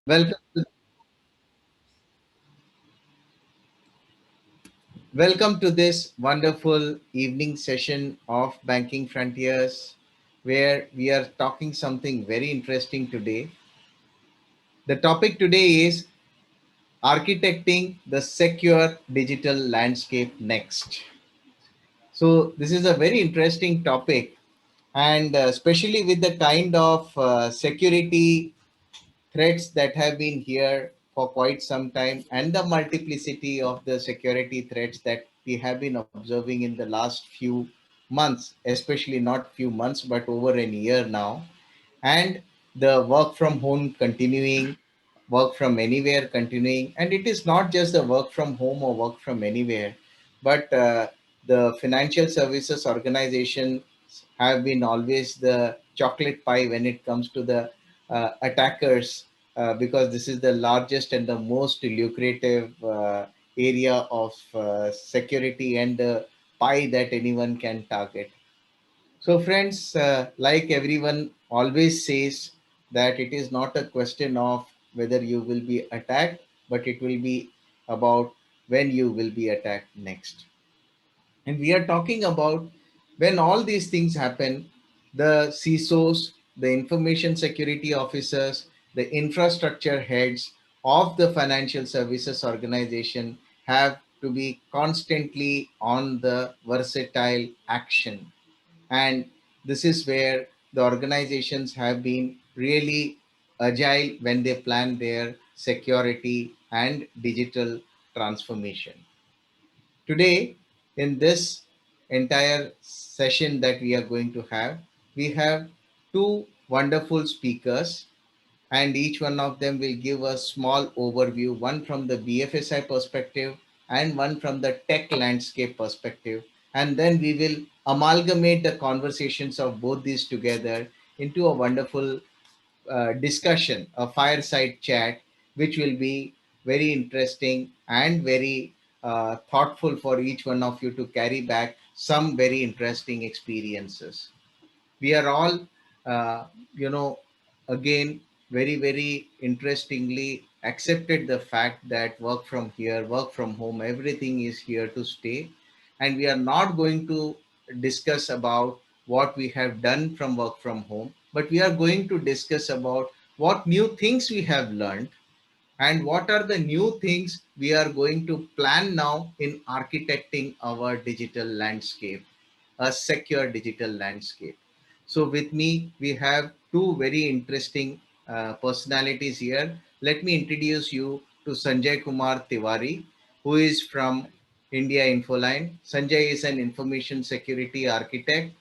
Welcome to, welcome to this wonderful evening session of Banking Frontiers, where we are talking something very interesting today. The topic today is architecting the secure digital landscape next. So, this is a very interesting topic, and especially with the kind of security threats that have been here for quite some time and the multiplicity of the security threats that we have been observing in the last few months, especially not few months but over a year now, and the work from home continuing, work from anywhere continuing. And it is not just the work from home or work from anywhere, but the financial services organizations have been always the chocolate pie when it comes to the attackers, because this is the largest and the most lucrative area of security and the pie that anyone can target. So, friends, like everyone always says, that it is not a question of whether you will be attacked, but it will be about when you will be attacked next. And we are talking about when all these things happen, the CISOs, the information security officers, the infrastructure heads of the financial services organization have to be constantly on the versatile action. And this is where the organizations have been really agile when they plan their security and digital transformation. Today, in this entire session that we are going to have, we have two wonderful speakers, and each one of them will give a small overview, one from the BFSI perspective and one from the tech landscape perspective. And then we will amalgamate the conversations of both these together into a wonderful discussion, a fireside chat, which will be very interesting and very thoughtful for each one of you to carry back some very interesting experiences. We are all, uh, you know, again, very interestingly accepted the fact that work from here, work from home, everything is here to stay. And we are not going to discuss about what we have done from work from home, but we are going to discuss about what new things we have learned and what are the new things we are going to plan now in architecting our digital landscape, a secure digital landscape. So, with me, we have two very interesting personalities here. Let me introduce you to Sanjay Kumar Tiwari, who is from India Infoline. Sanjay is an information security architect,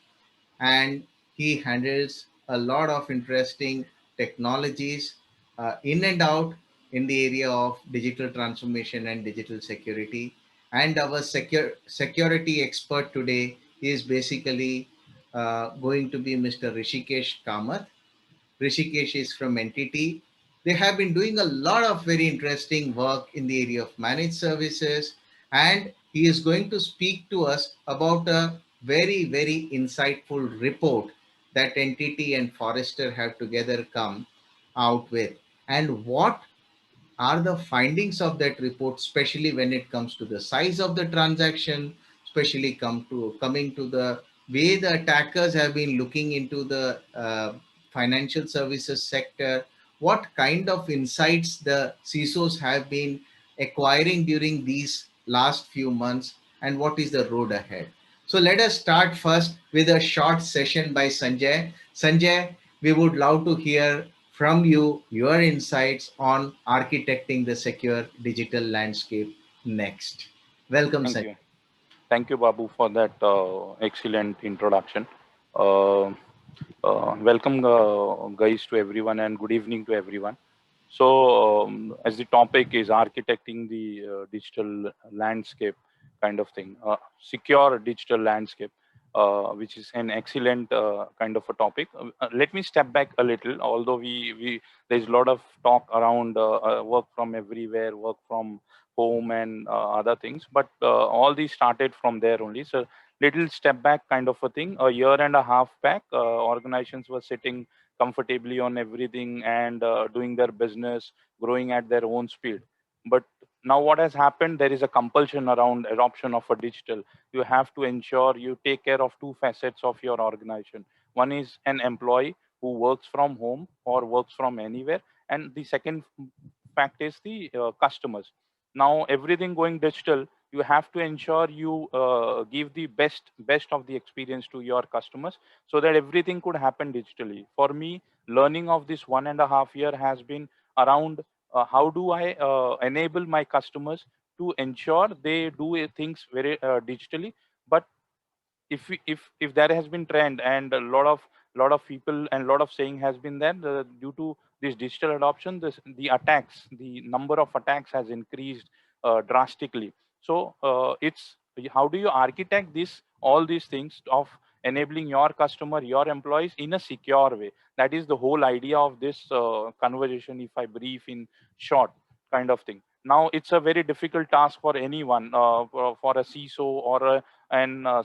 and he handles a lot of interesting technologies in and out in the area of digital transformation and digital security. And our security expert today is basically going to be Mr. Rishikesh Kamath. Rishikesh is from NTT. They have been doing a lot of very interesting work in the area of managed services, and he is going to speak to us about a very insightful report that NTT and Forrester have together come out with. And what are the findings of that report, especially when it comes to the size of the transaction, especially coming to the way the attackers have been looking into the financial services sector, what kind of insights the CISOs have been acquiring during these last few months, and what is the road ahead. So let us start first with a short session by Sanjay. Sanjay, we would love to hear from you your insights on architecting the secure digital landscape next. Welcome, Thank Sanjay. you. Thank you, Babu, for that excellent introduction. Uh, Welcome, guys, to everyone, and good evening to everyone. So, as the topic is architecting the digital landscape kind of thing, secure digital landscape, which is an excellent kind of a topic. Let me step back a little. Although we there's a lot of talk around work from everywhere, work from home, and other things, but all these started from there only. So, little step back kind of a thing. A year and a half back, organizations were sitting comfortably on everything and doing their business, growing at their own speed. But now what has happened, there is a compulsion around adoption of a digital. You have to ensure you take care of two facets of your organization. One is an employee who works from home or works from anywhere, and the second fact is the customers. Now everything going digital, you have to ensure you give the best of the experience to your customers, so that everything could happen digitally. For me, learning of this 1.5 year has been around how do I enable my customers to ensure they do things very digitally. But if there has been trend, and a lot of people and a lot of saying has been that due to this digital adoption, the attacks, the number of attacks has increased drastically. So it's how do you architect this all these things of enabling your customer, your employees in a secure way. That is the whole idea of this conversation, if I brief in short, kind of thing. Now it's a very difficult task for anyone, for a CISO or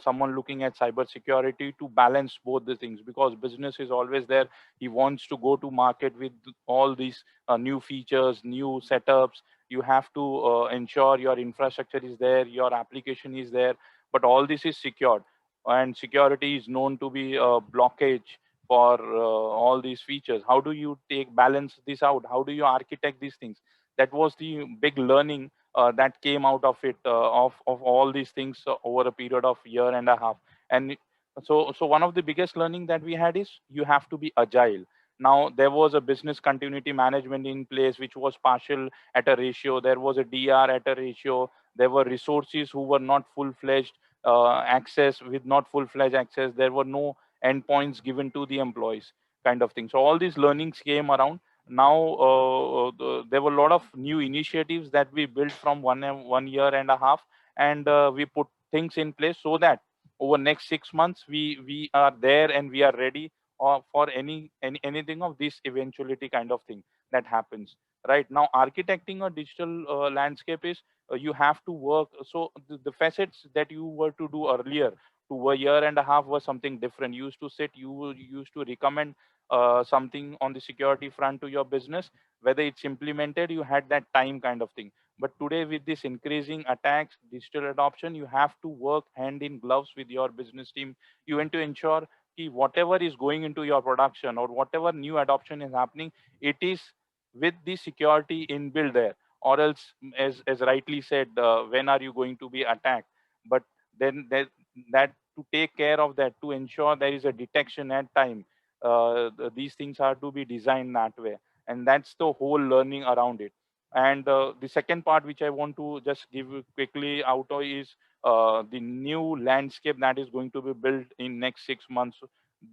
someone looking at cybersecurity, to balance both the things, because business is always there. He wants to go to market with all these new features, new setups. You have to ensure your infrastructure is there, your application is there, but all this is secured. And security is known to be a blockage for all these features. How do you take balance this out? How do you architect these things? That was the big learning that came out of it, of all these things over a period of year and a half. And so one of the biggest learning that we had is you have to be agile. Now there was a business continuity management in place, which was partial at a ratio. There was a DR at a ratio. There were resources who were not full-fledged access, with not full-fledged access. There were no endpoints given to the employees, kind of thing. So all these learnings came around. Now there were a lot of new initiatives that we built from 1 year and a half, and we put things in place so that over next 6 months we are there and we are ready for anything of this eventuality kind of thing that happens. Right now, architecting a digital landscape is you have to work. So the facets that you were to do earlier to a year and a half was something different. You used to sit, you used to recommend something on the security front to your business. Whether it's implemented, you had that time, kind of thing. But today, with this increasing attacks, digital adoption, you have to work hand in gloves with your business team. You want to ensure that whatever is going into your production or whatever new adoption is happening, it is with the security inbuilt there. Or else, as rightly said, when are you going to be attacked? But then that to take care of that, to ensure there is a detection at time, these things are to be designed that way. And that's the whole learning around it. And the second part which I want to just give you quickly out of is the new landscape that is going to be built in next 6 months,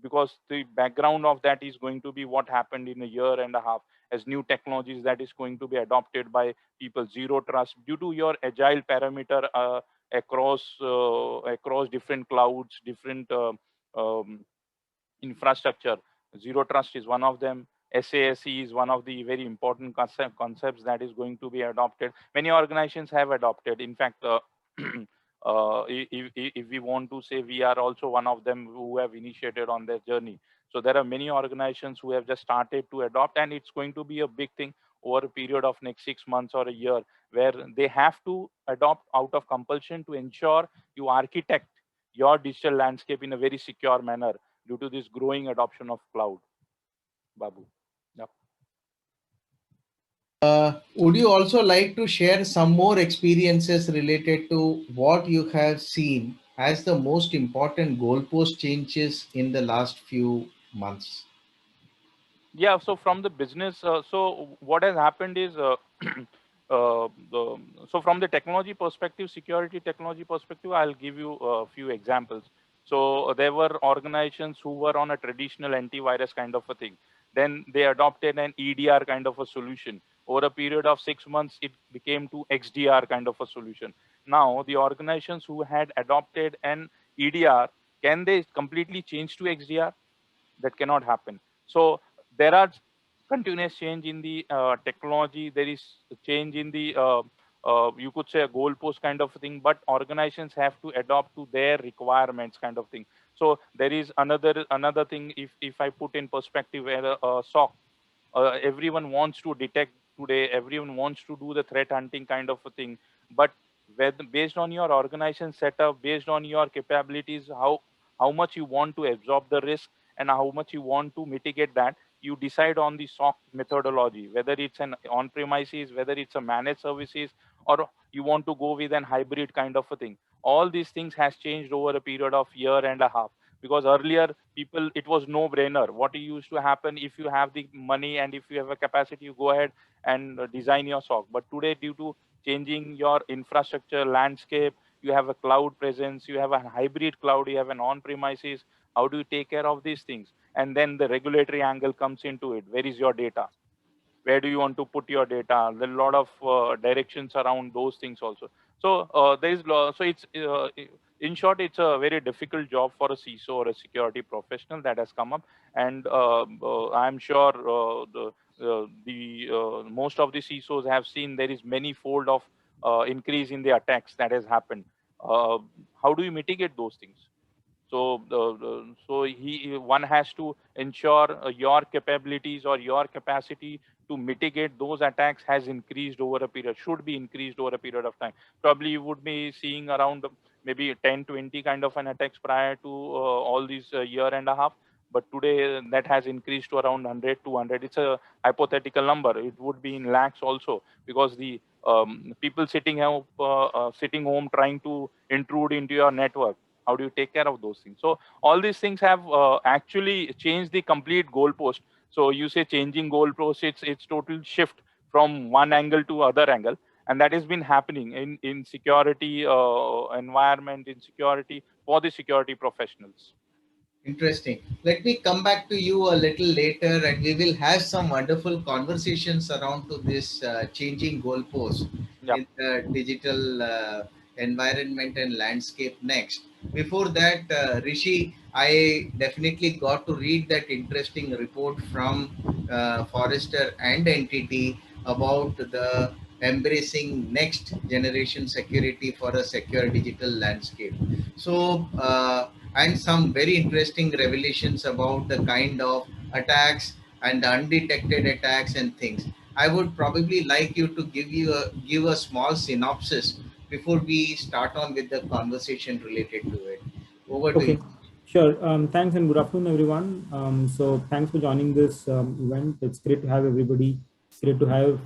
because the background of that is going to be what happened in a year and a half, as new technologies that is going to be adopted by people. Zero trust, due to your agile parameter across different clouds, different um, infrastructure. Zero trust is one of them. SASE is one of the very important concepts that is going to be adopted. Many organizations have adopted. In fact, if we want to say, we are also one of them who have initiated on their journey. So there are many organizations who have just started to adopt, and it's going to be a big thing over a period of next 6 months or a year, where they have to adopt out of compulsion to ensure you architect your digital landscape in a very secure manner due to this growing adoption of cloud. Babu. Yep. Would you also like to share some more experiences related to what you have seen as the most important goalpost changes in the last few months? Yeah. So from the business, so what has happened is, so from the technology perspective, security technology perspective, I'll give you a few examples. So there were organizations who were on a traditional antivirus kind of a thing. Then they adopted an EDR kind of a solution. Over a period of 6 months, it became to XDR kind of a solution. Now the organizations who had adopted an EDR, can they completely change to XDR? That cannot happen. So there are continuous change in the technology. There is change in the you could say a goalpost kind of thing, but organizations have to adopt to their requirements kind of thing. So there is another thing. If I put in perspective, where a SOC, everyone wants to detect today, everyone wants to do the threat hunting kind of a thing, but based on your organization setup, based on your capabilities, how much you want to absorb the risk and how much you want to mitigate that, you decide on the SOC methodology, whether it's an on premises, whether it's a managed services, or you want to go with an hybrid kind of a thing. All these things has changed over a period of year and a half, because earlier people, it was no brainer. What used to happen, if you have the money and if you have a capacity, you go ahead and design your SOC. But today, due to changing your infrastructure landscape, you have a cloud presence, you have a hybrid cloud, you have an on premises. How do you take care of these things? And then the regulatory angle comes into it. Where is your data? Where do you want to put your data? There are a lot of directions around those things also. So so it's in short, it's a very difficult job for a CISO or a security professional that has come up. And I'm sure the most of the CISOs have seen there is many fold of increase in the attacks that has happened. uh, how do you mitigate those things? So one has to ensure your capabilities or your capacity to mitigate those attacks has increased over a period, should be increased over a period of time. Probably you would be seeing around maybe 10, 20 kind of an attacks prior to all these year and a half. But today that has increased to around 100, 200. It's a hypothetical number. It would be in lakhs also, because the people sitting home trying to intrude into your network. How do you take care of those things? So all these things have actually changed the complete goalpost. So you say changing goalpost, it's total shift from one angle to other angle, and that has been happening in security environment, in security, for the security professionals. Interesting. Let me come back to you a little later, and we will have some wonderful conversations around to this changing goalpost Yeah. in the digital environment and landscape next. Before that, Rishi, I definitely got to read that interesting report from Forrester and Entity about the embracing next generation security for a secure digital landscape. So, and some very interesting revelations about the kind of attacks and undetected attacks and things. I would probably like you to give a small synopsis before we start on with the conversation related to it. Over to you. Okay, sure. Thanks and good afternoon, everyone. So thanks for joining this event. It's great to have everybody. It's great to have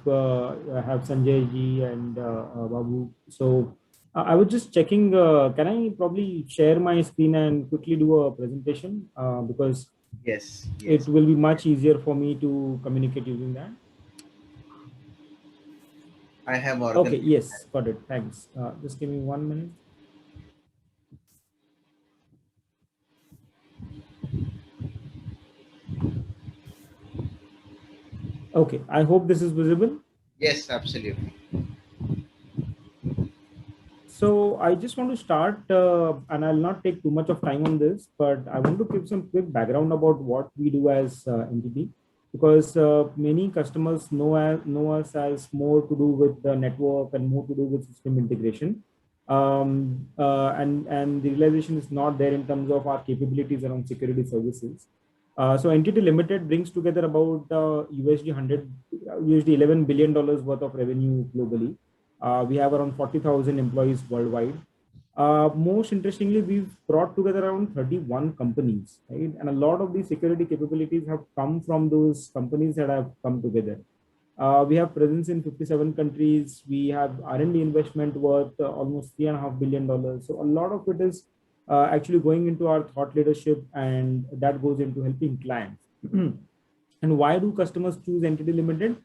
Sanjay ji and Babu. So I was just checking. Can I probably share my screen and quickly do a presentation because Yes, it yes. will be much easier for me to communicate using that. I have Okay. organized. Yes, got it. Thanks. Just give me 1 minute. Okay. I hope this is visible. Yes, absolutely. So I just want to start, and I'll not take too much of time on this, but I want to give some quick background about what we do as Entity, because many customers know us as more to do with the network and more to do with system integration, and the realization is not there in terms of our capabilities around security services. So Entity Limited brings together about USD $11 billion worth of revenue globally. We have around 40,000 employees worldwide. Most interestingly, we've brought together around 31 companies, right? And a lot of these security capabilities have come from those companies that have come together. We have presence in 57 countries. We have R&D investment worth almost $3.5 billion. So a lot of it is actually going into our thought leadership, and that goes into helping clients. And why do customers choose Entity Limited?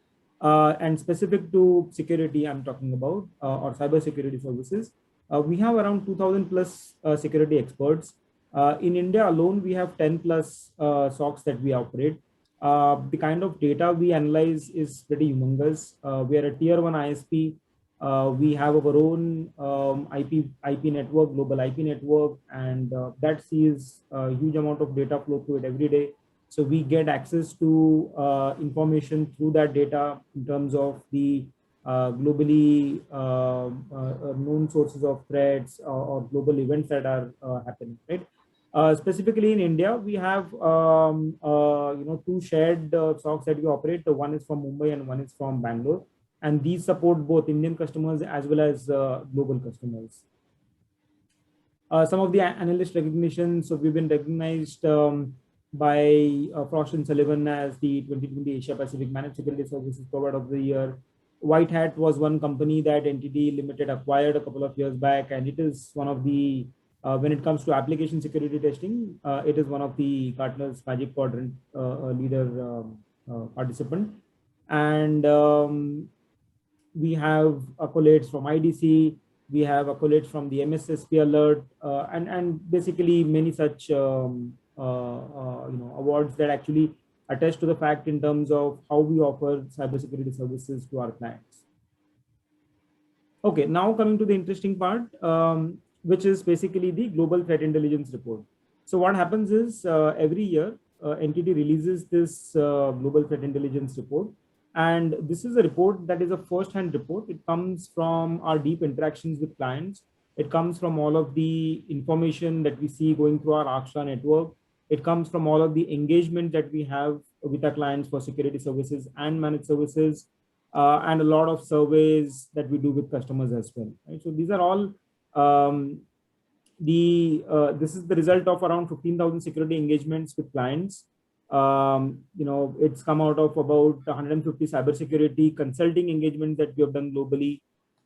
And specific to security, I'm talking about, or cyber security services. We have around 2,000 plus security experts. In India alone, we have 10 plus SOCs that we operate. The kind of data we analyze is pretty humongous. We are a tier one ISP. We have our own IP network, global IP network, and that sees a huge amount of data flow through it every day. So we get access to information through that data in terms of the globally known sources of threats or global events that are happening, right? Specifically in India, we have two shared stocks that we operate. The one is from Mumbai and one is from Bangalore, and these support both Indian customers as well as global customers. Some of the analyst recognitions, so we've been recognized by Frost & Sullivan as the 2020 Asia Pacific Managed Security Services Provider of the Year. White Hat was one company that NTT Limited acquired a couple of years back, and it is one of the, when it comes to application security testing, it is one of the Gartner's Magic Quadrant leader participant. And we have accolades from IDC, we have accolades from the MSSP Alert, and basically many such awards that actually attest to the fact in terms of how we offer cybersecurity services to our clients. Okay, now coming to the interesting part, which is basically the Global Threat Intelligence Report. So what happens is every year, NTT releases this Global Threat Intelligence Report. And this is a report that is a first-hand report. It comes from our deep interactions with clients. It comes from all of the information that we see going through our Aksha network. It comes from all of the engagement that we have with our clients for security services and managed services, and a lot of surveys that we do with customers as well. Right? So these are all this is the result of around 15,000 security engagements with clients. It's come out of about 150 cybersecurity consulting engagements that we have done globally.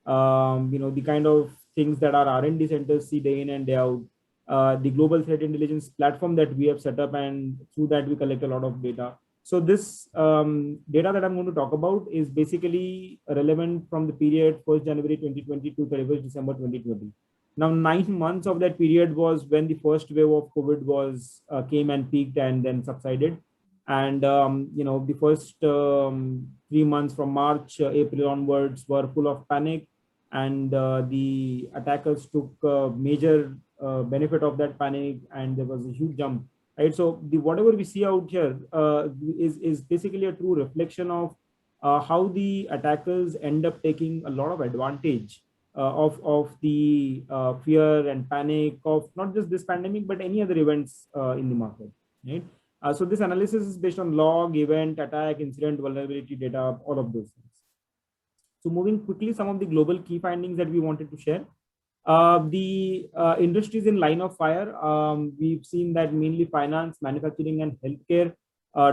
The kind of things that our R&D centers see day in and day out. The global threat intelligence platform that we have set up, and through that we collect a lot of data. So this data that I'm going to talk about is basically relevant from the period 1st January 2020 to 31st December 2020. Now, 9 months of that period was when the first wave of COVID was came and peaked and then subsided. And the first 3 months from March, April onwards were full of panic, and the attackers took major benefit of that panic, and there was a huge jump. Right, so whatever we see out here is basically a true reflection of how the attackers end up taking a lot of advantage of the fear and panic of not just this pandemic, but any other events in the market. Right. So this analysis is based on log, event, attack, incident, vulnerability data, all of those things. So moving quickly, some of the global key findings that we wanted to share. The industries in line of fire, we've seen that mainly finance, manufacturing, and healthcare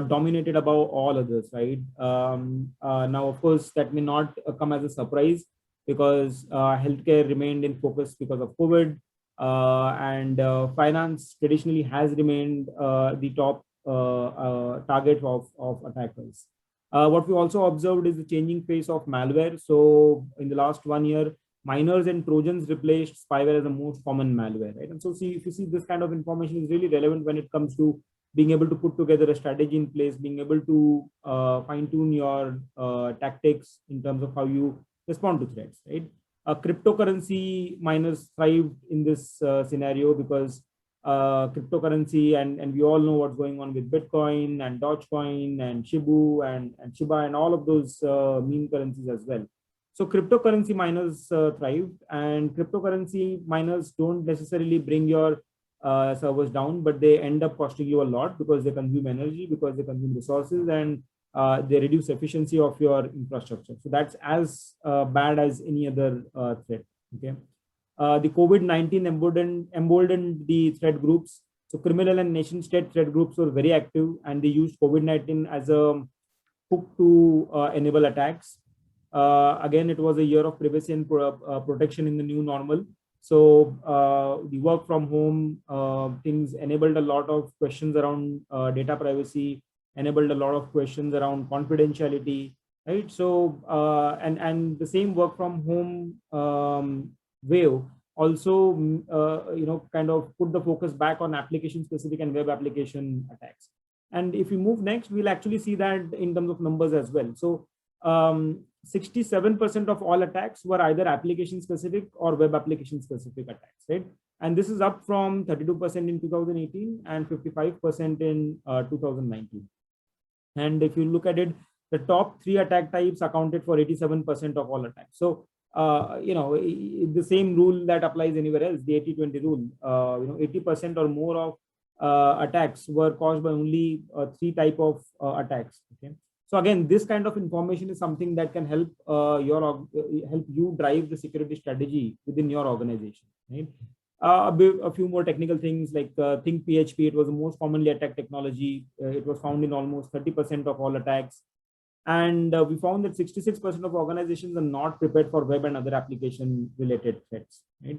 dominated above all others, right? Now, of course, that may not come as a surprise, because healthcare remained in focus because of COVID, and finance traditionally has remained the top target of attackers. What we also observed is the changing face of malware. So in the last 1 year, miners and Trojans replaced spyware as the most common malware, right? And so if you see, this kind of information is really relevant when it comes to being able to put together a strategy in place, being able to fine-tune your tactics in terms of how you respond to threats, right? Cryptocurrency miners thrived in this scenario because cryptocurrency, and we all know what's going on with Bitcoin and Dogecoin and Shibu and Shiba and all of those meme currencies as well. So cryptocurrency miners thrived, and cryptocurrency miners don't necessarily bring your servers down, but they end up costing you a lot because they consume energy, because they consume resources, and they reduce efficiency of your infrastructure. So that's as bad as any other threat. Okay. The COVID-19 emboldened the threat groups. So criminal and nation state threat groups were very active, and they used COVID-19 as a hook to enable attacks. Again, it was a year of privacy and protection in the new normal. So the work from home things enabled a lot of questions around data privacy, enabled a lot of questions around confidentiality, right? So and the same work from home wave also kind of put the focus back on application specific and web application attacks. And if we move next, we'll actually see that in terms of numbers as well. So 67% of all attacks were either application specific or web application specific attacks, right? And this is up from 32% in 2018 and 55% in 2019. And if you look at it, the top 3 attack types accounted for 87% of all attacks. So, the same rule that applies anywhere else, the 80-20 rule, 80% or more of attacks were caused by only 3 type of attacks. Okay. So again, this kind of information is something that can help help you drive the security strategy within your organization. Right? A few more technical things like Think PHP. It was the most commonly attacked technology. It was found in almost 30% of all attacks. And we found that 66% of organizations are not prepared for web and other application related threats. Right?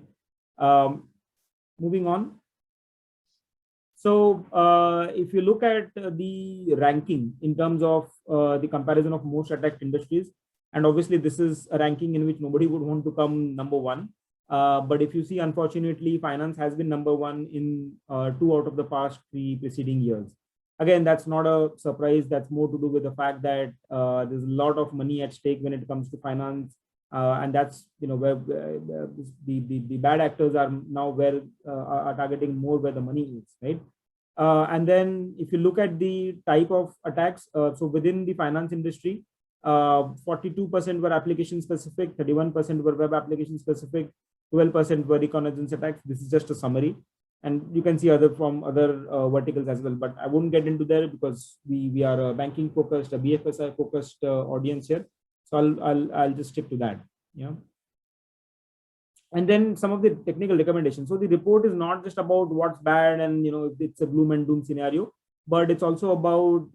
Moving on. So if you look at the ranking in terms of the comparison of most attacked industries, and obviously this is a ranking in which nobody would want to come number 1. But if you see, unfortunately, finance has been number 1 in 2 out of the past 3 preceding years. Again, that's not a surprise. That's more to do with the fact that there's a lot of money at stake when it comes to finance. And that's, where the bad actors are now where are targeting more where the money is, right? And then if you look at the type of attacks, so within the finance industry, 42% were application specific, 31% were web application specific, 12% were reconnaissance attacks. This is just a summary, and you can see from other verticals as well, but I won't get into there because we are a banking focused, a BFSI focused audience here. So I'll just stick to that. Yeah. And then some of the technical recommendations. So the report is not just about what's bad and if it's a gloom and doom scenario, but it's also about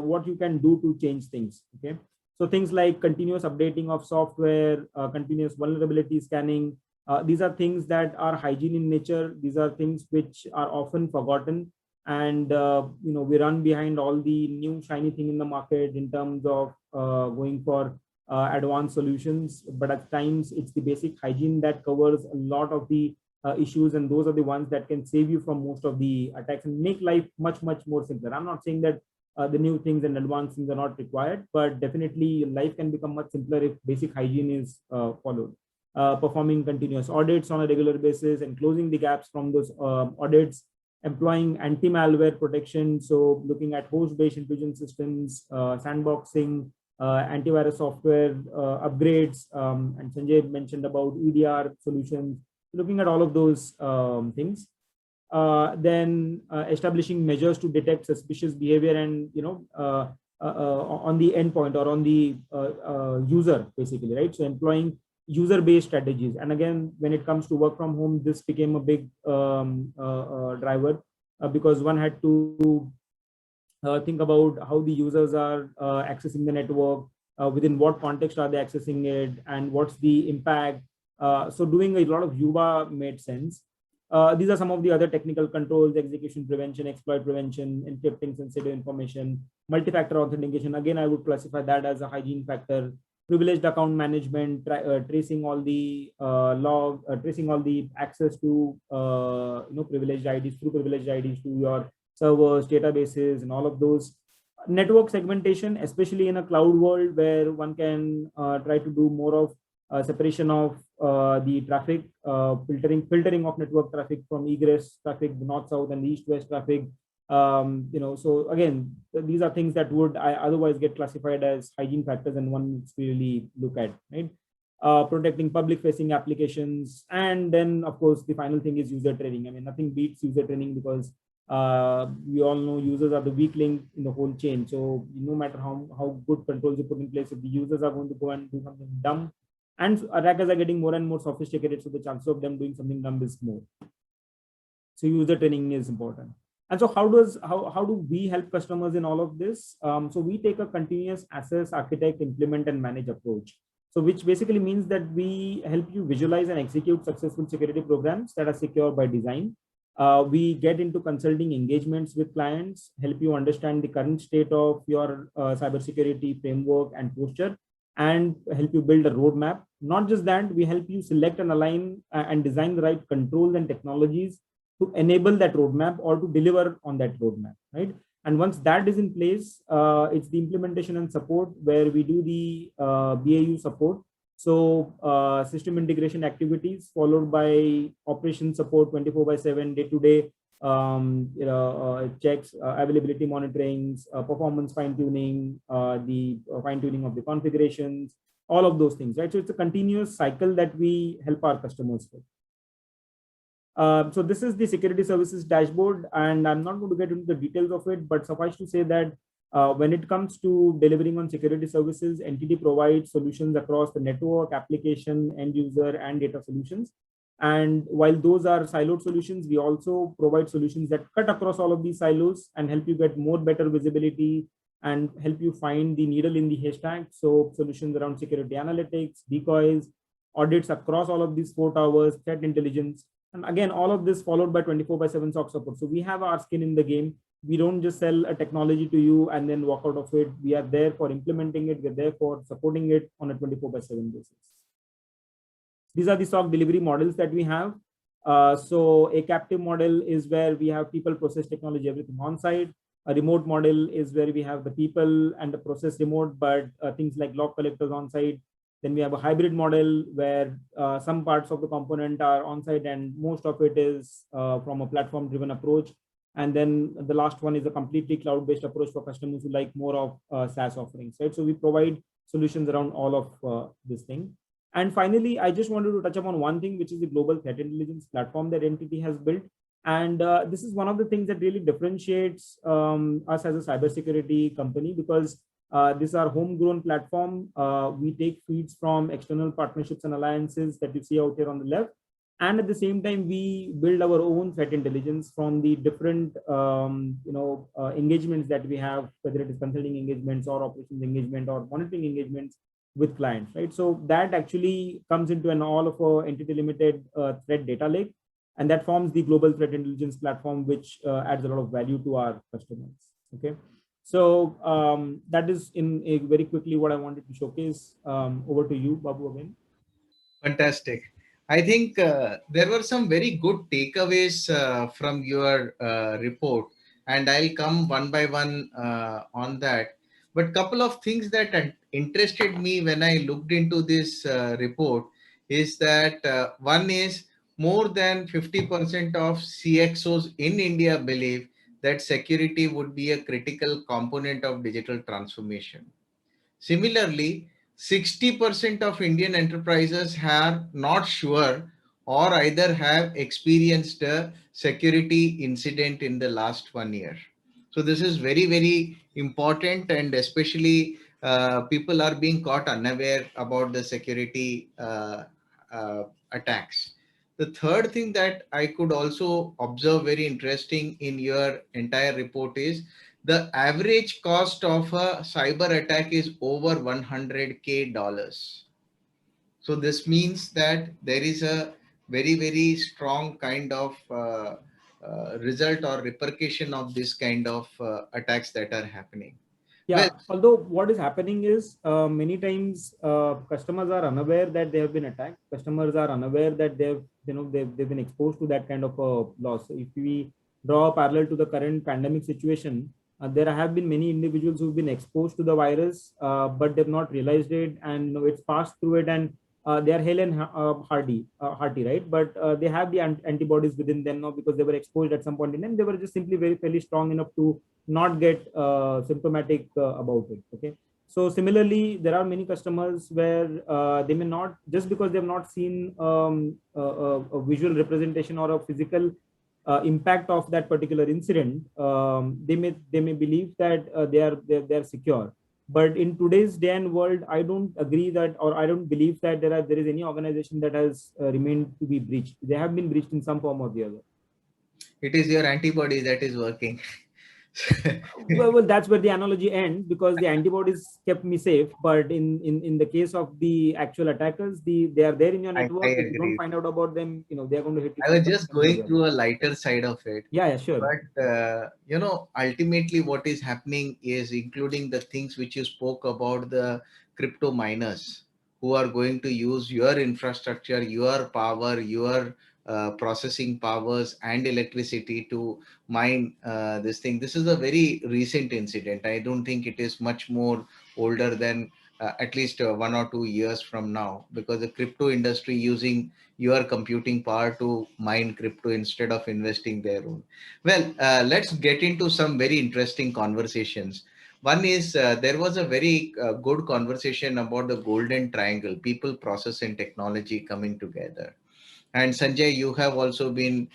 what you can do to change things. Okay. So things like continuous updating of software, continuous vulnerability scanning. These are things that are hygiene in nature. These are things which are often forgotten. And, we run behind all the new shiny thing in the market in terms of going for advanced solutions. But at times it's the basic hygiene that covers a lot of the issues. And those are the ones that can save you from most of the attacks and make life much, much more simpler. I'm not saying that the new things and advanced things are not required, but definitely life can become much simpler if basic hygiene is followed. Performing continuous audits on a regular basis and closing the gaps from those audits, employing anti-malware protection. So looking at host-based intrusion systems, sandboxing, antivirus software upgrades, and Sanjay mentioned about EDR solutions, looking at all of those things. Then establishing measures to detect suspicious behavior and, on the endpoint or on the user, basically, right? So employing user-based strategies. And again, when it comes to work from home, this became a big driver because one had to think about how the users are accessing the network, within what context are they accessing it, and what's the impact. So doing a lot of UBA made sense. These are some of the other technical controls: execution prevention, exploit prevention, encrypting sensitive information, multi-factor authentication. Again, I would classify that as a hygiene factor. Privileged account management, tracing all the tracing all the access to privileged IDs through privileged IDs to your servers, databases, and all of those. Network segmentation, especially in a cloud world where one can try to do more of separation of the traffic, filtering of network traffic from egress traffic, the north-south and the east-west traffic. So again, these are things that would otherwise get classified as hygiene factors and one needs to really look at, right? Protecting public-facing applications. And then, of course, the final thing is user training. I mean, nothing beats user training because we all know users are the weak link in the whole chain. So no matter how good controls you put in place, if the users are going to go and do something dumb, and attackers are getting more and more sophisticated, so the chance of them doing something dumb is more. So user training is important. And so how do we help customers in all of this? So we take a continuous assess, architect, implement, and manage approach. So which basically means that we help you visualize and execute successful security programs that are secure by design. We get into consulting engagements with clients, help you understand the current state of your cybersecurity framework and posture, and help you build a roadmap. Not just that, we help you select and align and design the right controls and technologies to enable that roadmap or to deliver on that roadmap, right? And once that is in place, it's the implementation and support where we do the BAU support. So system integration activities followed by operation support 24/7, day-to-day It checks availability monitorings, performance fine tuning, the fine tuning of the configurations, all of those things, right? So it's a continuous cycle that we help our customers with. So this is the security services dashboard, and I'm not going to get into the details of it, but suffice to say that when it comes to delivering on security services, NTT provides solutions across the network, application, end user, and data solutions. And while those are siloed solutions, we also provide solutions that cut across all of these silos and help you get more better visibility and help you find the needle in the haystack. So solutions around security analytics, decoys, audits across all of these 4 towers, threat intelligence, and again, all of this followed by 24/7 SOC support. So we have our skin in the game. We don't just sell a technology to you and then walk out of it. We are there for implementing it. We're there for supporting it on a 24/7 basis. These are the SOC delivery models that we have. So a captive model is where we have people, process, technology, everything on site. A remote model is where we have the people and the process remote, but things like log collectors on site. Then we have a hybrid model where some parts of the component are on site and most of it is from a platform driven approach. And then the last one is a completely cloud-based approach for customers who like more of SaaS offerings, right? So we provide solutions around all of this thing. And finally, I just wanted to touch upon one thing, which is the global threat intelligence platform that NTT has built. And this is one of the things that really differentiates us as a cybersecurity company, because this is our homegrown platform. We take feeds from external partnerships and alliances that you see out here on the left. And at the same time, we build our own threat intelligence from the different engagements that we have, whether it is consulting engagements or operations engagement or monitoring engagements with clients, right? So that actually comes into an all of a entity limited threat data lake, and that forms the global threat intelligence platform, which adds a lot of value to our customers. Okay, so that is in a very quickly what I wanted to showcase. Over to you, Babu, again. Fantastic. I think there were some very good takeaways from your report, and I'll come one by one on that. But couple of things that interested me when I looked into this report is that one is more than 50% of CXOs in India believe that security would be a critical component of digital transformation. Similarly, 60% of Indian enterprises are not sure or either have experienced a security incident in the last 1 year. So this is very, very important, and especially people are being caught unaware about the security attacks. The third thing that I could also observe very interesting in your entire report is the average cost of a cyber attack is over $100K. So this means that there is a very, very strong kind of result or repercussion of this kind of attacks that are happening. Yeah, Well, although what is happening is many times customers are unaware that they have been attacked. Customers are unaware that they've been exposed to that kind of a loss. So if we draw a parallel to the current pandemic situation, there have been many individuals who've been exposed to the virus, but they've not realized it, and it's passed through it, and they are hale and hearty, right? But they have the antibodies within them now because they were exposed at some point in time. They were just simply very fairly strong enough to not get symptomatic about it. Okay, so similarly, there are many customers where they may not, just because they have not seen a visual representation or a physical impact of that particular incident, they may believe that they're secure. But in today's day and world, I don't agree that, or I don't believe that there is any organization that has remained to be breached. They have been breached in some form or the other. it is your antibody that is working. Well, that's where the analogy ends, because the antibodies kept me safe. But in the case of the actual attackers, they are there in your I network. If you don't agree. find out about them, they're going to hit you I from was some just point or going the other. through a lighter side of it. Yeah, sure. But, ultimately what is happening is, including the things which you spoke about, the crypto miners who are going to use your infrastructure, your power, your processing powers and electricity to mine this thing. This is a very recent incident. I don't think it is much more older than at least 1 or 2 years from now, because the crypto industry using your computing power to mine crypto instead of investing their own. Well, let's get into some very interesting conversations. One is there was a very good conversation about the golden triangle, people, process, and technology coming together. And Sanjay, you have also been,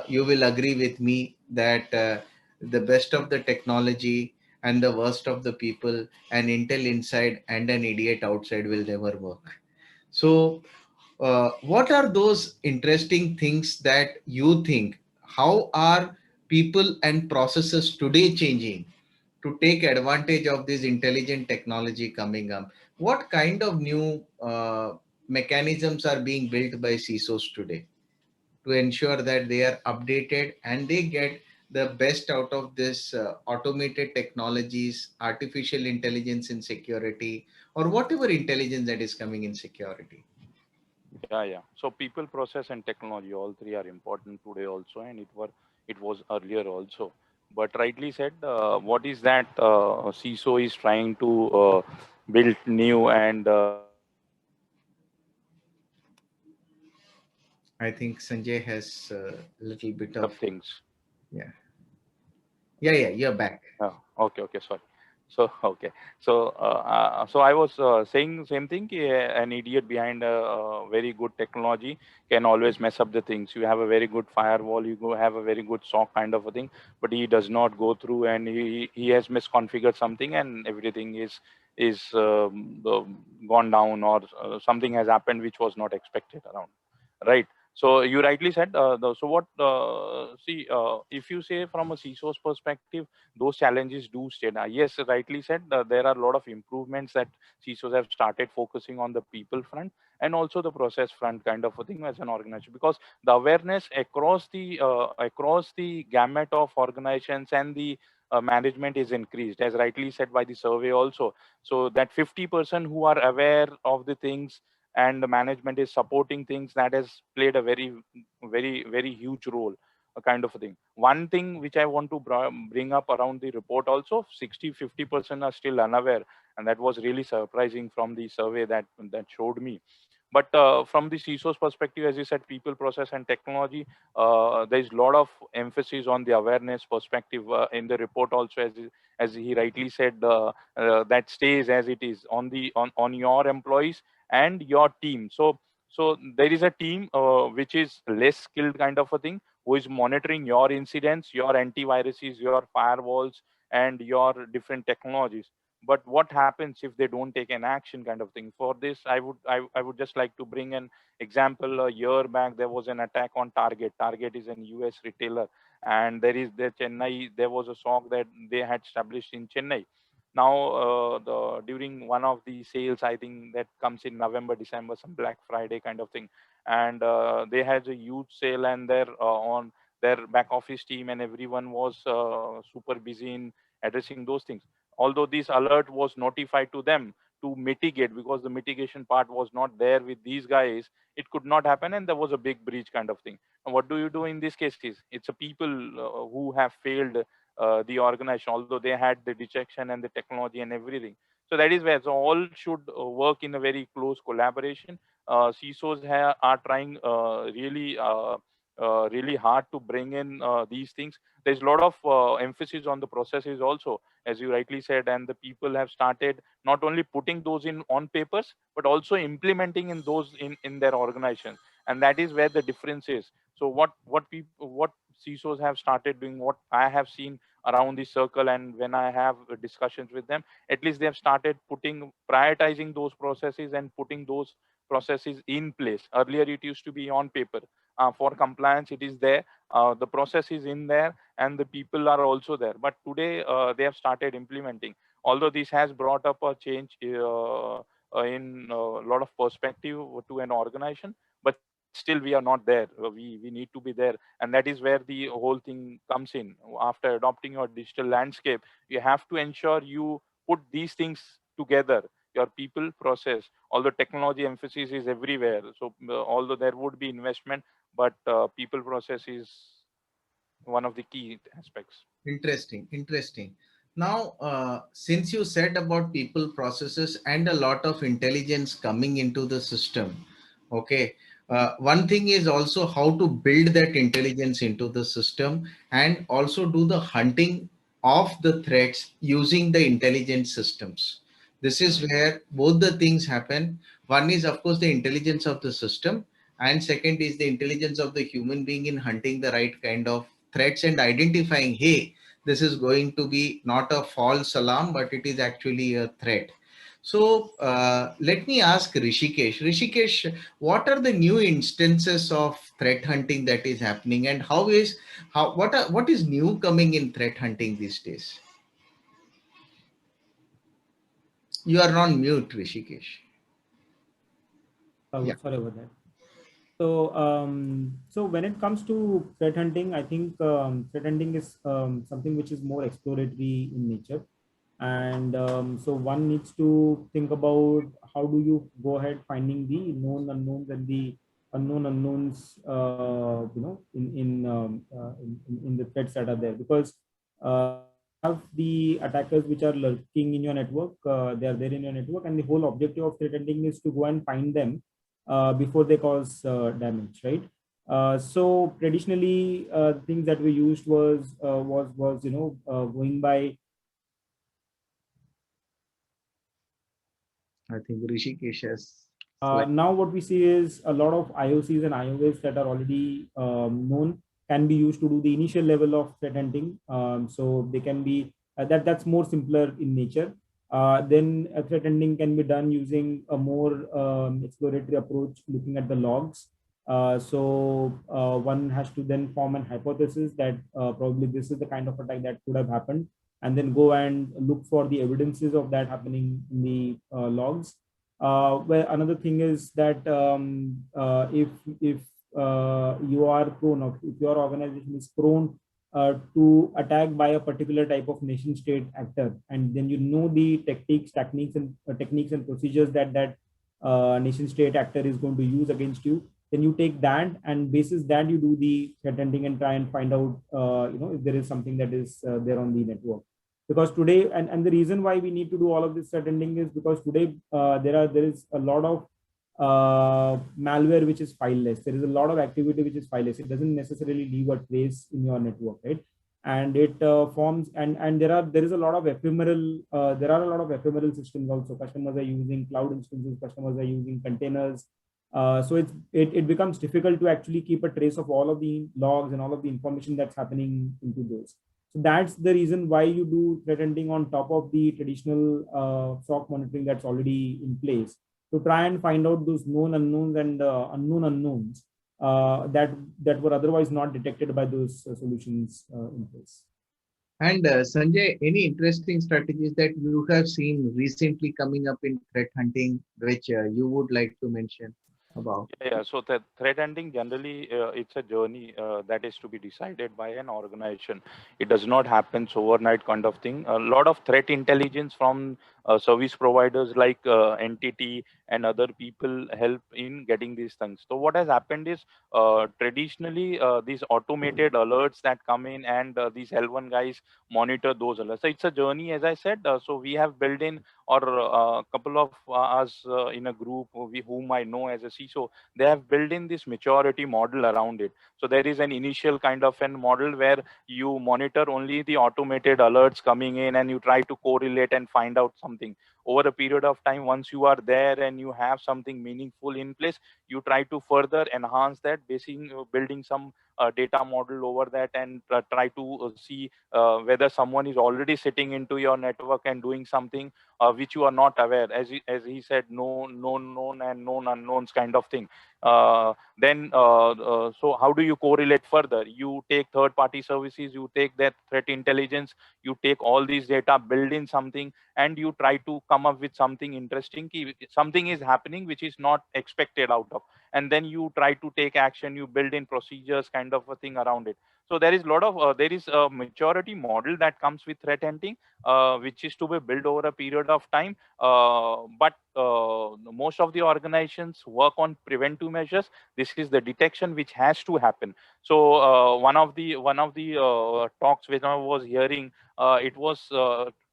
you will agree with me that the best of the technology and the worst of the people, an intel inside and an idiot outside, will never work. So, what are those interesting things that you think? How are people and processes today changing to take advantage of this intelligent technology coming up? What kind of new mechanisms are being built by CISOs today to ensure that they are updated and they get the best out of this automated technologies, artificial intelligence in security, or whatever intelligence that is coming in security? Yeah, yeah. So people, process, and technology, all three are important today also, and it was earlier also. But rightly said, what is that CISO is trying to build new and I think Sanjay has a little bit of of, things. yeah. Yeah, yeah, you're back. Okay, okay, sorry. So okay, so I was saying same thing. An idiot behind a very good technology can always mess up the things. You have a very good firewall, you go have a very good SOC kind of a thing, but he does not go through, and he has misconfigured something, and everything is gone down, or something has happened which was not expected around, right? So you rightly said. So what? See, if you say from a CISO's perspective, those challenges do stay. Now, yes, rightly said. There are a lot of improvements that CISOs have started focusing on the people front and also the process front, kind of a thing as an organization, because the awareness across the gamut of organizations and the management is increased, as rightly said by the survey also. So that 50% who are aware of the things and the management is supporting things, that has played a very huge role, a kind of a thing. One thing which I want to bring up around the report also, 60-50% are still unaware, and that was really surprising from the survey that showed me. But from the CISO's perspective, as you said, people, process, and technology, there is a lot of emphasis on the awareness perspective in the report also, as he rightly said, that stays as it is on your employees and your team. So there is a team which is less skilled, kind of a thing, who is monitoring your incidents, your antiviruses, your firewalls, and your different technologies. But what happens if they don't take an action, kind of thing? For this, I would just like to bring an example. A year back, there was an attack on Target. Target is an US retailer, and the Chennai. There was a SOC that they had established in Chennai. Now, during one of the sales, I think that comes in November, December, some Black Friday kind of thing, and they had a huge sale, and on their back office team and everyone was super busy in addressing those things. Although this alert was notified to them to mitigate, because the mitigation part was not there with these guys, it could not happen, and there was a big breach, kind of thing. And what do you do in these cases? It's a people who have failed the organization, although they had the detection and the technology and everything. So that is where, so all should work in a very close collaboration. CISOs are trying really hard to bring in these things. There's a lot of emphasis on the processes also, as you rightly said, and the people have started not only putting those in on papers, but also implementing in those in their organization. And that is where the difference is. So what CISOs have started doing, what I have seen around the circle, and when I have discussions with them, at least they have started prioritizing those processes and putting those processes in place. Earlier it used to be on paper. For compliance it is there, the process is in there, and the people are also there. But today they have started implementing. Although this has brought up a change in a lot of perspective to an organization, but still we are not there. We need to be there, and that is where the whole thing comes in. After adopting your digital landscape, you have to ensure you put these things together, your people, process. Although technology emphasis is everywhere, so although there would be investment, but people, process is one of the key aspects. Interesting, interesting. Now, since you said about people, processes, and a lot of intelligence coming into the system, okay, one thing is also how to build that intelligence into the system and also do the hunting of the threats using the intelligence systems. This is where both the things happen. One is, of course, the intelligence of the system, and second is the intelligence of the human being in hunting the right kind of threats and identifying, hey, this is going to be not a false alarm, but it is actually a threat. So let me ask Rishikesh. Rishikesh, what are the new instances of threat hunting that is happening, and what is new coming in threat hunting these days? You are on mute, Rishikesh. Oh, Yeah. sorry about that. So when it comes to threat hunting, I think threat hunting is something which is more exploratory in nature. And so one needs to think about how do you go ahead finding the known unknowns and the unknown unknowns, in the threats that are there, because have the attackers which are lurking in your network. They are there in your network, and the whole objective of threat hunting is to go and find them before they cause damage, right? So traditionally, things that we used was going by. I think Rishikesh has Now what we see is a lot of IOCs and IOS that are already known can be used to do the initial level of threat hunting. So they can be that's more simpler in nature. Then threat hunting can be done using a more exploratory approach, looking at the logs. One has to then form an hypothesis that probably this is the kind of attack that could have happened, and then go and look for the evidences of that happening in the logs. Well, another thing is that if you are prone, or if your organization is prone to attack by a particular type of nation state actor, and then you know the techniques and procedures that nation state actor is going to use against you, then you take that, and basis that you do the threat hunting and try and find out if there is something that is there on the network. Because today, and the reason why we need to do all of this threat hunting is because today there is a lot of malware which is fileless. There is a lot of activity which is fileless. It doesn't necessarily leave a trace in your network, right? And it forms, and there is a lot of ephemeral. There are a lot of ephemeral systems also. Customers are using cloud instances. Customers are using containers. So it becomes difficult to actually keep a trace of all of the logs and all of the information that's happening into those. So that's the reason why you do threat hunting on top of the traditional SOC monitoring that's already in place, to try and find out those known unknowns and unknown unknowns that were otherwise not detected by those solutions in place. And Sanjay, any interesting strategies that you have seen recently coming up in threat hunting, which you would like to mention about? Yeah. So the threat hunting generally, it's a journey that is to be decided by an organization. It does not happen overnight, kind of thing. A lot of threat intelligence from service providers like entity and other people help in getting these things. So what has happened is traditionally these automated alerts that come in, and these L1 guys monitor those alerts. So it's a journey, as I said. So we have built in, or a couple of us in a group whom I know as a CISO, they have built in this maturity model around it. So there is an initial kind of an model where you monitor only the automated alerts coming in, and you try to correlate and find out something. Over a period of time, once you are there and you have something meaningful in place, you try to further enhance that, basing building some data model over that, and try to see whether someone is already sitting into your network and doing something which you are not aware, as he said, known and known unknowns kind of thing. So how do you correlate further? You take third party services, you take that threat intelligence, you take all these data, build in something, and you try to come up with something interesting. Something is happening which is not expected out of, and then you try to take action, you build in procedures kind of a thing around it. So there is a lot of there is a maturity model that comes with threat hunting, which is to be built over a period of time. But most of the organizations work on preventive measures. This is the detection which has to happen. So one of the talks which I was hearing, it was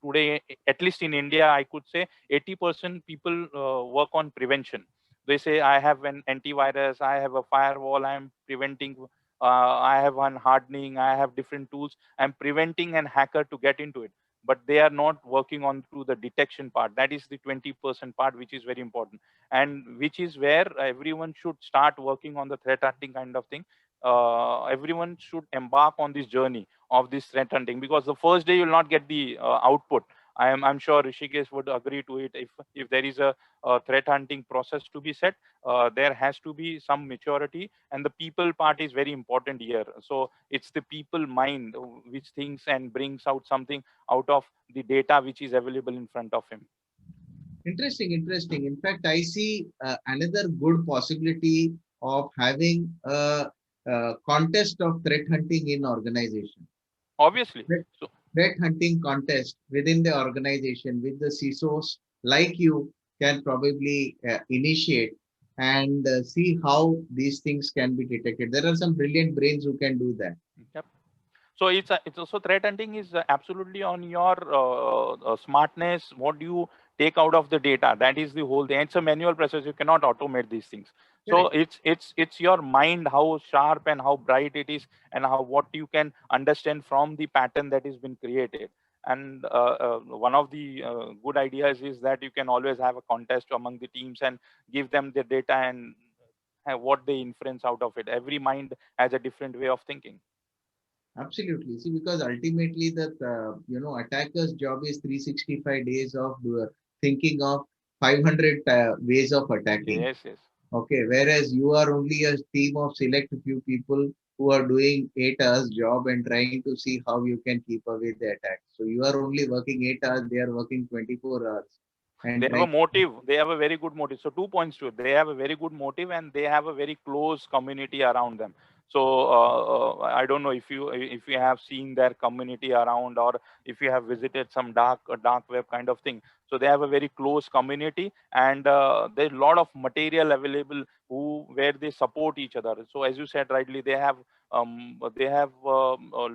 today, at least in India, I could say 80% people work on prevention. They say, I have an antivirus, I have a firewall, I am preventing, I have one hardening, I have different tools, I'm preventing an hacker to get into it. But they are not working on through the detection part. That is the 20% part, which is very important, and which is where everyone should start working on the threat hunting kind of thing. Everyone should embark on this journey of this threat hunting, because the first day you will not get the output. I'm sure Rishikesh would agree to it. If there is a threat hunting process to be set, there has to be some maturity, and the people part is very important here. So it's the people mind which thinks and brings out something out of the data which is available in front of him. Interesting, interesting. In fact, I see another good possibility of having a contest of threat hunting in organization. Obviously. Threat, So threat hunting contest within the organization, with the CISOs like you can probably initiate and see how these things can be detected. There are some brilliant brains who can do that. yep. So it's also, threat hunting is absolutely on your smartness. What do you take out of the data? That is the whole thing. It's a manual process. You cannot automate these things. So Correct. it's your mind, how sharp and how bright it is, and how what you can understand from the pattern that has been created. And one of the good ideas is that you can always have a contest among the teams and give them the data and have what they inference out of it. Every mind has a different way of thinking. Absolutely. See, because ultimately that attacker's job is 365 days of thinking of 500 ways of attacking. Yes, yes. Okay, whereas you are only a team of select few people who are doing 8 hours job and trying to see how you can keep away the attack. So you are only working 8 hours, they are working 24 hours and They have a trying. motive. They have a very good motive. So 2 points to it. They have a very good motive, and they have a very close community around them. So I don't know if you have seen their community around, or if you have visited some dark web kind of thing. So they have a very close community, and there's a lot of material available where they support each other. So as you said rightly, they have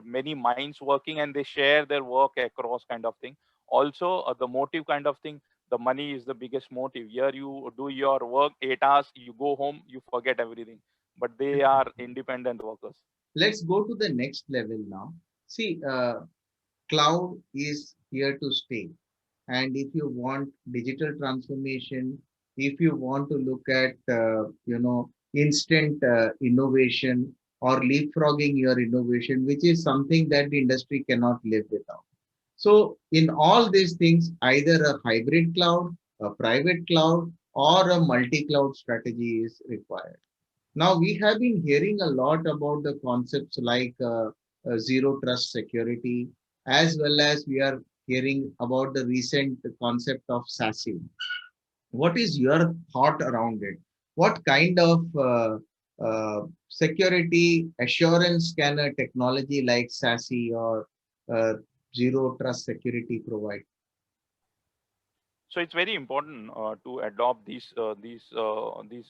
many minds working, and they share their work across kind of thing. Also, the motive kind of thing, the money is the biggest motive. Here you do your work 8 hours, you go home, you forget everything. But they are independent workers. Let's go to the next level now. See, cloud is here to stay. And if you want digital transformation, if you want to look at instant innovation or leapfrogging your innovation, which is something that the industry cannot live without. So in all these things, either a hybrid cloud, a private cloud, or a multi-cloud strategy is required. Now, we have been hearing a lot about the concepts like zero trust security, as well as we are hearing about the recent concept of SASE. What is your thought around it? What kind of security assurance can a technology like SASE or uh, zero trust security provide? So it's very important to adopt these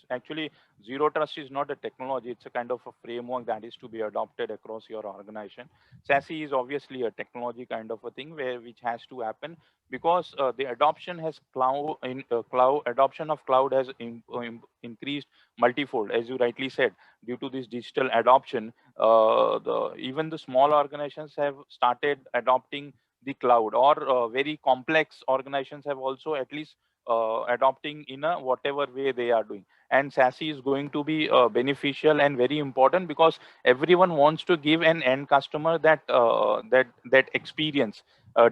actually. Zero trust is not a technology, it's a kind of a framework that is to be adopted across your organization. SASE is obviously a technology kind of a thing where which has to happen, because the adoption has cloud adoption of cloud has increased multifold, as you rightly said, due to this digital adoption. Even the small organizations have started adopting the cloud, or very complex organizations have also at least adopting in a whatever way they are doing. And SASE is going to be beneficial and very important, because everyone wants to give an end customer that experience,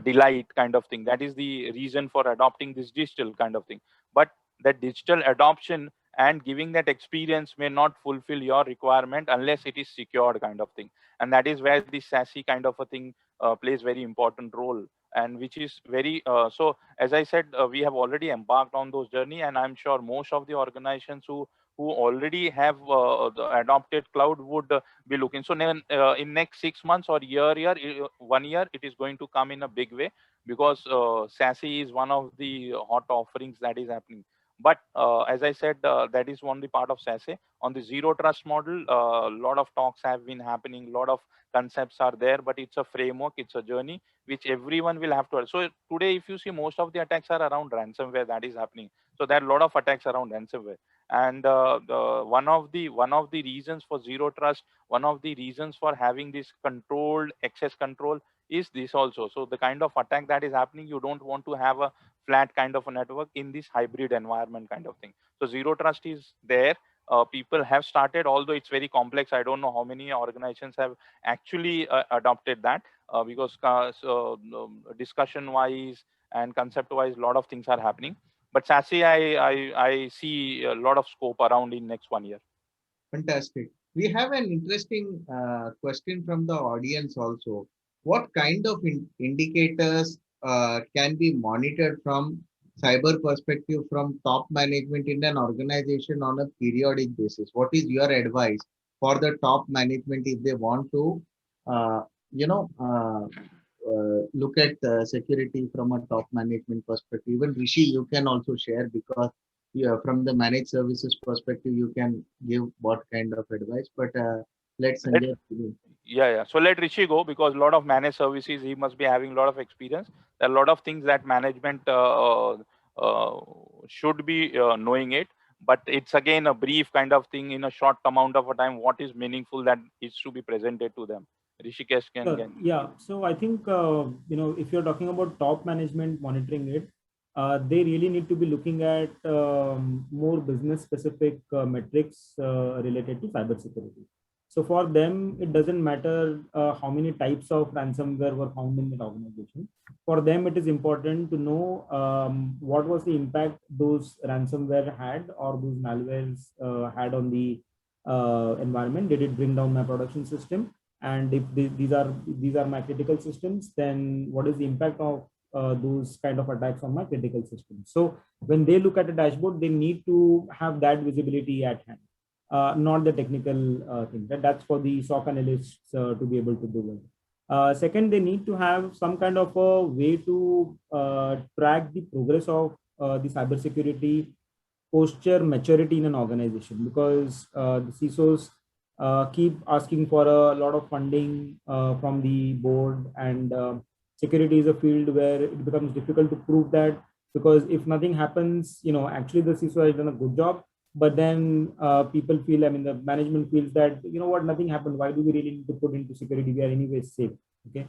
delight kind of thing. That is the reason for adopting this digital kind of thing. But that digital adoption and giving that experience may not fulfill your requirement unless it is secured kind of thing. And that is where the SASE kind of a thing plays very important role, and which is very so as I said, we have already embarked on those journey, and I'm sure most of the organizations who who already have the adopted cloud would be looking. So then, in next 6 months or year, 1 year, it is going to come in a big way, because SASE is one of the hot offerings that is happening. But as I said, that is only part of SASE. On the zero trust model, a lot of talks have been happening, a lot of concepts are there, but it's a framework, it's a journey which everyone will have to. So today, if you see, most of the attacks are around ransomware that is happening. So there are a lot of attacks around ransomware. And one of the reasons for zero trust, one of the reasons for having this controlled access control is this also. So the kind of attack that is happening, you don't want to have a flat kind of a network in this hybrid environment kind of thing. So zero trust is there. People have started, although it's very complex. I don't know how many organizations have actually adopted that, because discussion wise and concept wise, a lot of things are happening. But SASE, I see a lot of scope around in next 1 year. Fantastic. We have an interesting question from the audience also. What kind of indicators can be monitored from cyber perspective from top management in an organization on a periodic basis? What is your advice for the top management if they want to, uh, you know, uh, look at security from a top management perspective? Even Rishi, you can also share, because from the managed services perspective, you can give what kind of advice. But let's Let, Sanjay. yeah. So let Rishi go, because a lot of managed services, he must be having a lot of experience. There are a lot of things that management should be knowing it. But it's again a brief kind of thing in a short amount of a time. What is meaningful that is to be presented to them? Rishikesh can. Yeah. So I think, if you're talking about top management monitoring it, they really need to be looking at more business specific metrics related to cybersecurity. So for them, it doesn't matter how many types of ransomware were found in the organization. For them, it is important to know what was the impact those ransomware had, or those malwares had on the environment. Did it bring down my production system? And if these are my critical systems, then what is the impact of those kind of attacks on my critical systems? So when they look at a dashboard, they need to have that visibility at hand, not the technical thing. That's for the SOC analysts to be able to do it. Second, they need to have some kind of a way to track the progress of the cybersecurity posture maturity in an organization, because the CISOs keep asking for a lot of funding from the board, and security is a field where it becomes difficult to prove that, because if nothing happens, actually the CISO has done a good job, but then people feel, the management feels that, nothing happened. Why do we really need to put into security? We are anyway safe. Okay.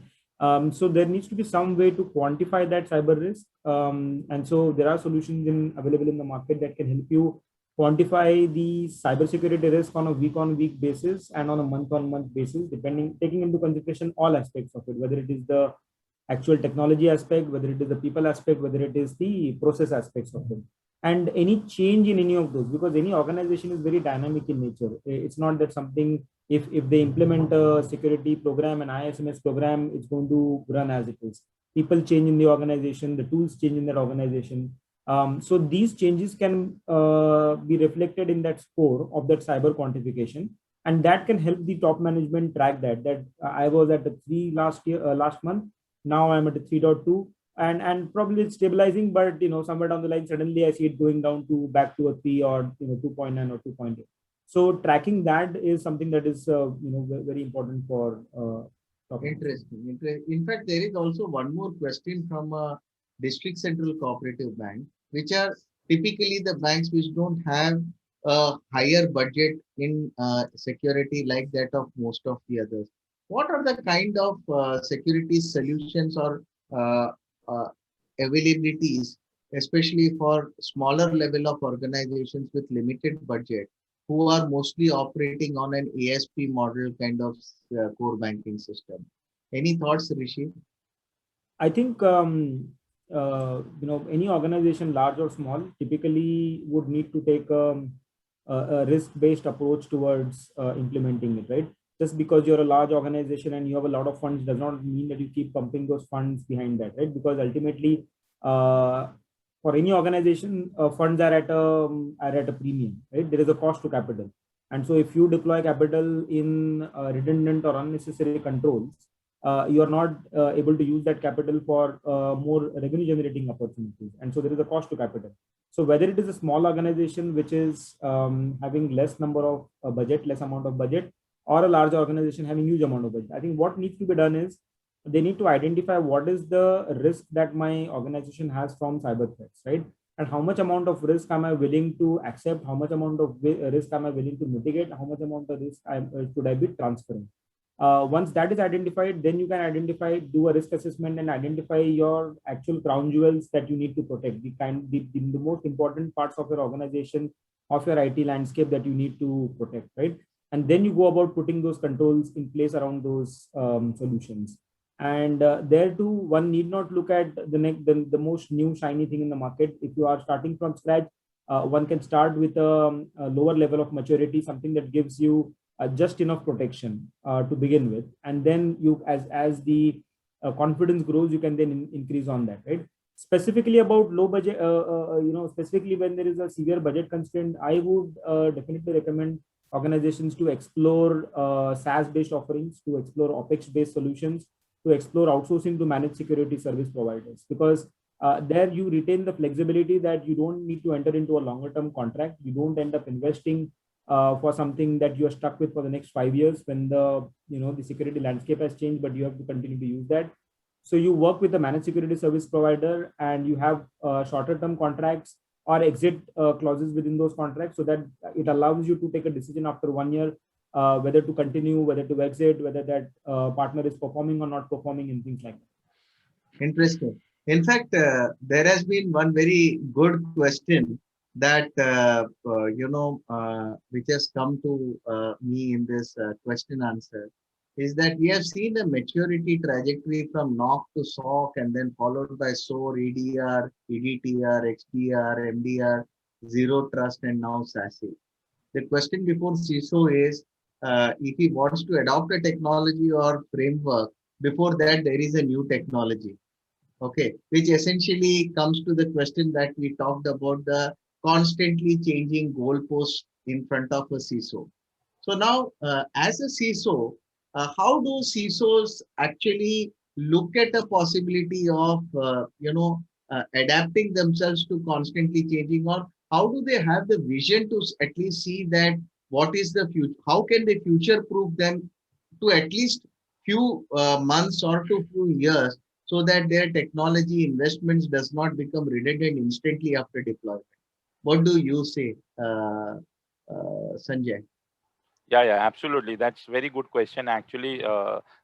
So there needs to be some way to quantify that cyber risk. And so there are solutions available in the market that can help you quantify the cybersecurity risk on a week-on-week basis and on a month-on-month basis, taking into consideration all aspects of it, whether it is the actual technology aspect, whether it is the people aspect, whether it is the process aspects of it, and any change in any of those, because any organization is very dynamic in nature. It's not that something, if they implement a security program, an ISMS program, it's going to run as it is. People change in the organization, the tools change in that organization. So these changes can be reflected in that score of that cyber quantification, and that can help the top management track that I was at the 3 last month. Now I'm at the 3.2, and probably it's stabilizing, but somewhere down the line, suddenly I see it going down to back to a 3, or 2.9 or 2.8. So tracking that is something that is very important for Interesting. In fact, there is also one more question from a district central cooperative bank, which are typically the banks which don't have a higher budget in security like that of most of the others. What are the kind of security solutions or uh, uh, availabilities, especially for smaller level of organizations with limited budget, who are mostly operating on an ASP model kind of core banking system? Any thoughts, Rishi? I think any organization, large or small, typically would need to take a risk-based approach towards implementing it, right? Just because you're a large organization and you have a lot of funds does not mean that you keep pumping those funds behind that, right? Because ultimately, for any organization, funds are at a premium, right? There is a cost to capital. And so if you deploy capital in redundant or unnecessary controls, you are not able to use that capital for more revenue generating opportunities. And so there is a cost to capital. So whether it is a small organization which is having less number of budget, less amount of budget, or a large organization having huge amount of budget, I think what needs to be done is they need to identify what is the risk that my organization has from cyber threats, right? And how much amount of risk am I willing to accept? How much amount of risk am I willing to mitigate? How much amount of risk should I be transferring? Once that is identified, then you can identify, do a risk assessment and identify your actual crown jewels that you need to protect, the most important parts of your organization, of your IT landscape that you need to protect, right? And then you go about putting those controls in place around those solutions. And there too, one need not look at the most new shiny thing in the market. If you are starting from scratch, one can start with a lower level of maturity, something that gives you just enough protection to begin with, and then you, as the confidence grows, you can then increase on that, right? Specifically about low budget, specifically when there is a severe budget constraint, I would definitely recommend organizations to explore SaaS based offerings, to explore OpEx based solutions, to explore outsourcing to managed security service providers, because there you retain the flexibility that you don't need to enter into a longer term contract. You don't end up investing for something that you are stuck with for the next 5 years when the security landscape has changed, but you have to continue to use that. So you work with the managed security service provider, and you have shorter term contracts or exit clauses within those contracts, so that it allows you to take a decision after 1 year whether to continue, whether to exit, whether that partner is performing or not performing, and things like that. Interesting. In fact, there has been one very good question that which has come to me in this question answer, is that we have seen a maturity trajectory from NOC to SOC, and then followed by SOAR, EDR, EDTR, XDR, MDR, Zero Trust, and now SASE. The question before CISO is, if he wants to adopt a technology or framework, before that there is a new technology. Okay, which essentially comes to the question that we talked about, the constantly changing goalposts in front of a CISO. So now, as a CISO, how do CISOs actually look at a possibility of, adapting themselves to constantly changing, or how do they have the vision to at least see that what is the future? How can they future proof them to at least few months or to few years, so that their technology investments does not become redundant instantly after deployment? What do you say, Sanjay? Yeah, absolutely. That's very good question. Actually,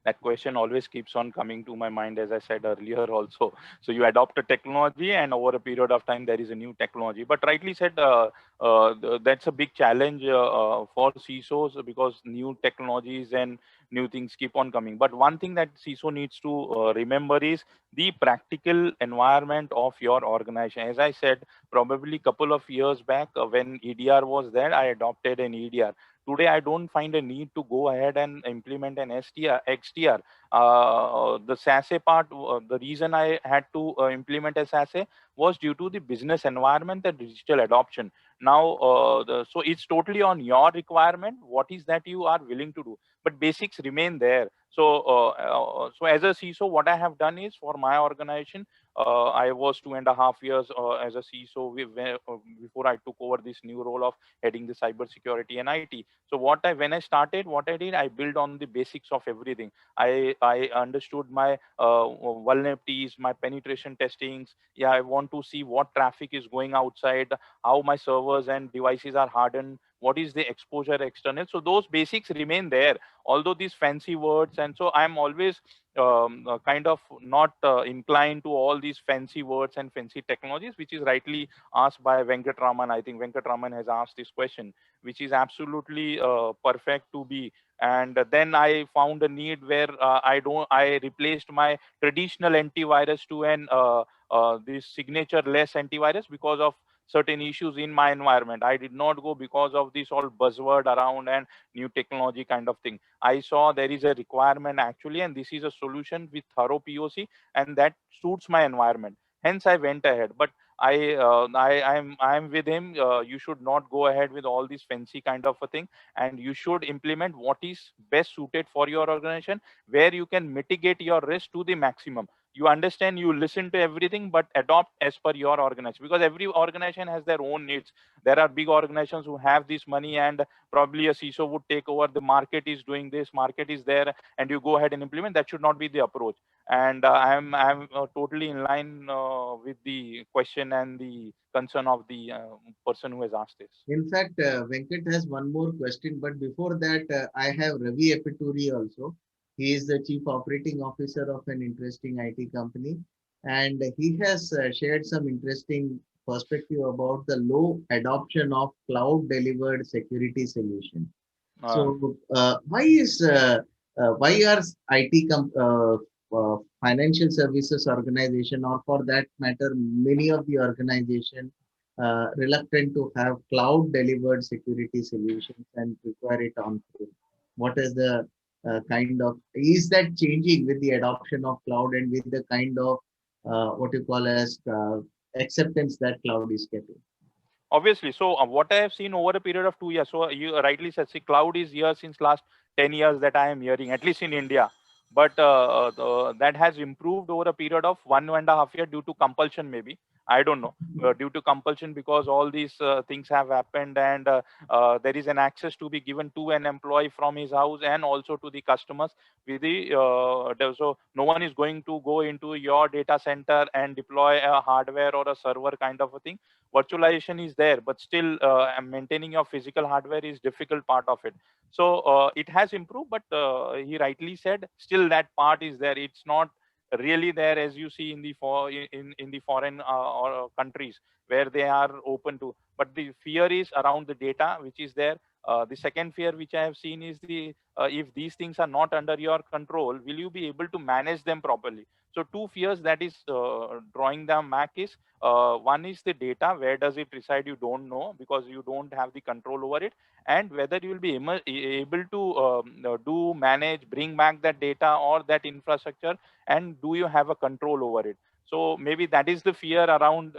that question always keeps on coming to my mind, as I said earlier also. So you adopt a technology, and over a period of time, there is a new technology. But rightly said, that's a big challenge for CISOs, because new technologies and new things keep on coming. But one thing that CISO needs to remember is the practical environment of your organization. As I said, probably a couple of years back, when EDR was there, I adopted an EDR. Today, I don't find a need to go ahead and implement an XDR. The SASE part, the reason I had to implement a SASE was due to the business environment and digital adoption. Now, so it's totally on your requirement. What is that you are willing to do? But basics remain there. So as a CISO, what I have done is, for my organization, I was 2.5 years as a CISO before I took over this new role of heading the cybersecurity and IT. So when I started, what I did, I built on the basics of everything. I understood my vulnerabilities, my penetration testings. Yeah, I want to see what traffic is going outside, how my servers and devices are hardened, what is the exposure external. So those basics remain there, although these fancy words. And so I'm always kind of not inclined to all these fancy words and fancy technologies, which is rightly asked by Venkatraman. I think Venkatraman has asked this question, which is absolutely perfect to be. And then I found a need where I replaced my traditional antivirus to an this signature-less antivirus because of certain issues in my environment. I did not go because of this all buzzword around and new technology kind of thing. I saw there is a requirement actually, and this is a solution with thorough POC, and that suits my environment. Hence, I went ahead. But I'm with him. You should not go ahead with all these fancy kind of a thing, and you should implement what is best suited for your organization, where you can mitigate your risk to the maximum. You understand, you listen to everything, but adopt as per your organization, because every organization has their own needs. There are big organizations who have this money, and probably a CISO would take over. The market is doing this, market is there, and you go ahead and implement. That should not be the approach. And I'm totally in line with the question and the concern of the person who has asked this. In fact, Venkat has one more question, but before that, I have Ravi Epituri also. He is the Chief Operating Officer of an interesting IT company, and he has shared some interesting perspective about the low adoption of cloud delivered security solution. Uh, So, why are financial services organization, or for that matter, many of the organization reluctant to have cloud delivered security solutions and require it on prem? What is the kind of, is that changing with the adoption of cloud and with the kind of what you call as acceptance that cloud is getting? Obviously. So what I have seen over a period of 2 years, so you rightly said, see, cloud is here since last 10 years that I am hearing, at least in India. But that has improved over a period of 1.5 year due to compulsion, maybe. I don't know. Due to compulsion, because all these things have happened, and there is an access to be given to an employee from his house and also to the customers with the so no one is going to go into your data center and deploy a hardware or a server kind of a thing. Virtualization is there, but still maintaining your physical hardware is difficult part of it. So it has improved, but he rightly said still that part is there. It's not really there as you see in the in the foreign or countries where they are open to. But the fear is around the data which is there. The second fear which I have seen is the if these things are not under your control, will you be able to manage them properly? So two fears that is drawing them back is one is the data, where does it reside, you don't know, because you don't have the control over it, and whether you will be able to manage, bring back that data or that infrastructure, and do you have a control over it? So maybe that is the fear around.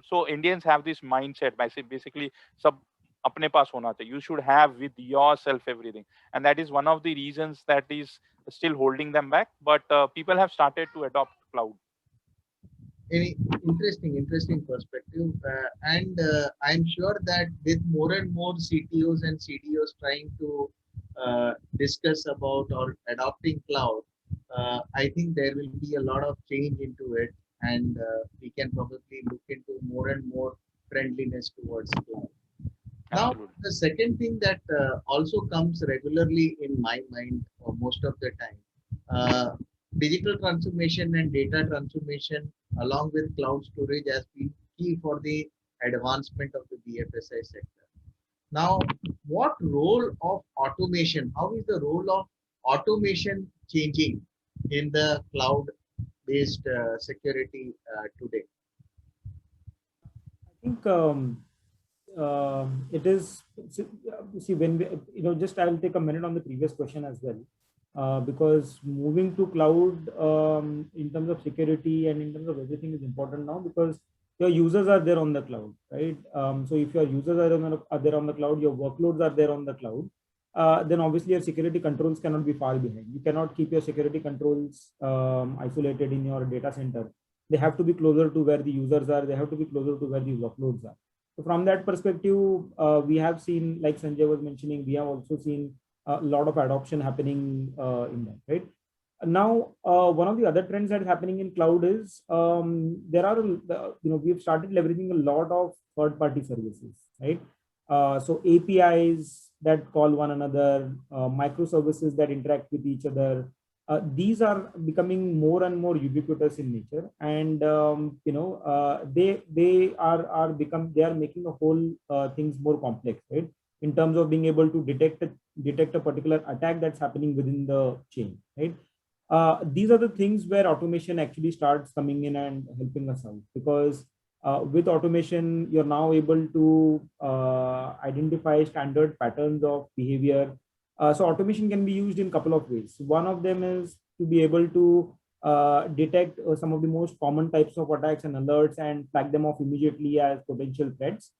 So Indians have this mindset, basically sub apne paas hona chahiye. You should have with yourself everything, and that is one of the reasons that is still holding them back. But people have started to adopt cloud. Any interesting perspective, and I'm sure that with more and more CTOs and CDOs trying to discuss about or adopting cloud, I think there will be a lot of change into it, and we can probably look into more and more friendliness towards cloud. Now, Absolutely. the second thing that also comes regularly in my mind most of the time, digital transformation and data transformation along with cloud storage has been key for the advancement of the BFSI sector. Now, what role of automation, how is the role of automation changing in the cloud-based security today? I think it is, see, when we, just I'll take a minute on the previous question as well, because moving to cloud in terms of security and in terms of everything is important now, because your users are there on the cloud, right? So if your users are there on the cloud, your workloads are there on the cloud, then obviously your security controls cannot be far behind. You cannot keep your security controls isolated in your data center. They have to be closer to where the users are. They have to be closer to where the workloads are. So from that perspective, we have seen, like Sanjay was mentioning, we have also seen a lot of adoption happening in that, right? Now, one of the other trends that is happening in cloud is there are, we've started leveraging a lot of third-party services, right? So APIs that call one another, microservices that interact with each other, these are becoming more and more ubiquitous in nature, and they are making the whole things more complex, right? In terms of being able to detect a particular attack that's happening within the chain, right? These are the things where automation actually starts coming in and helping us out, because with automation, you're now able to identify standard patterns of behavior. So automation can be used in a couple of ways. One of them is to be able to detect some of the most common types of attacks and alerts and flag them off immediately as potential threats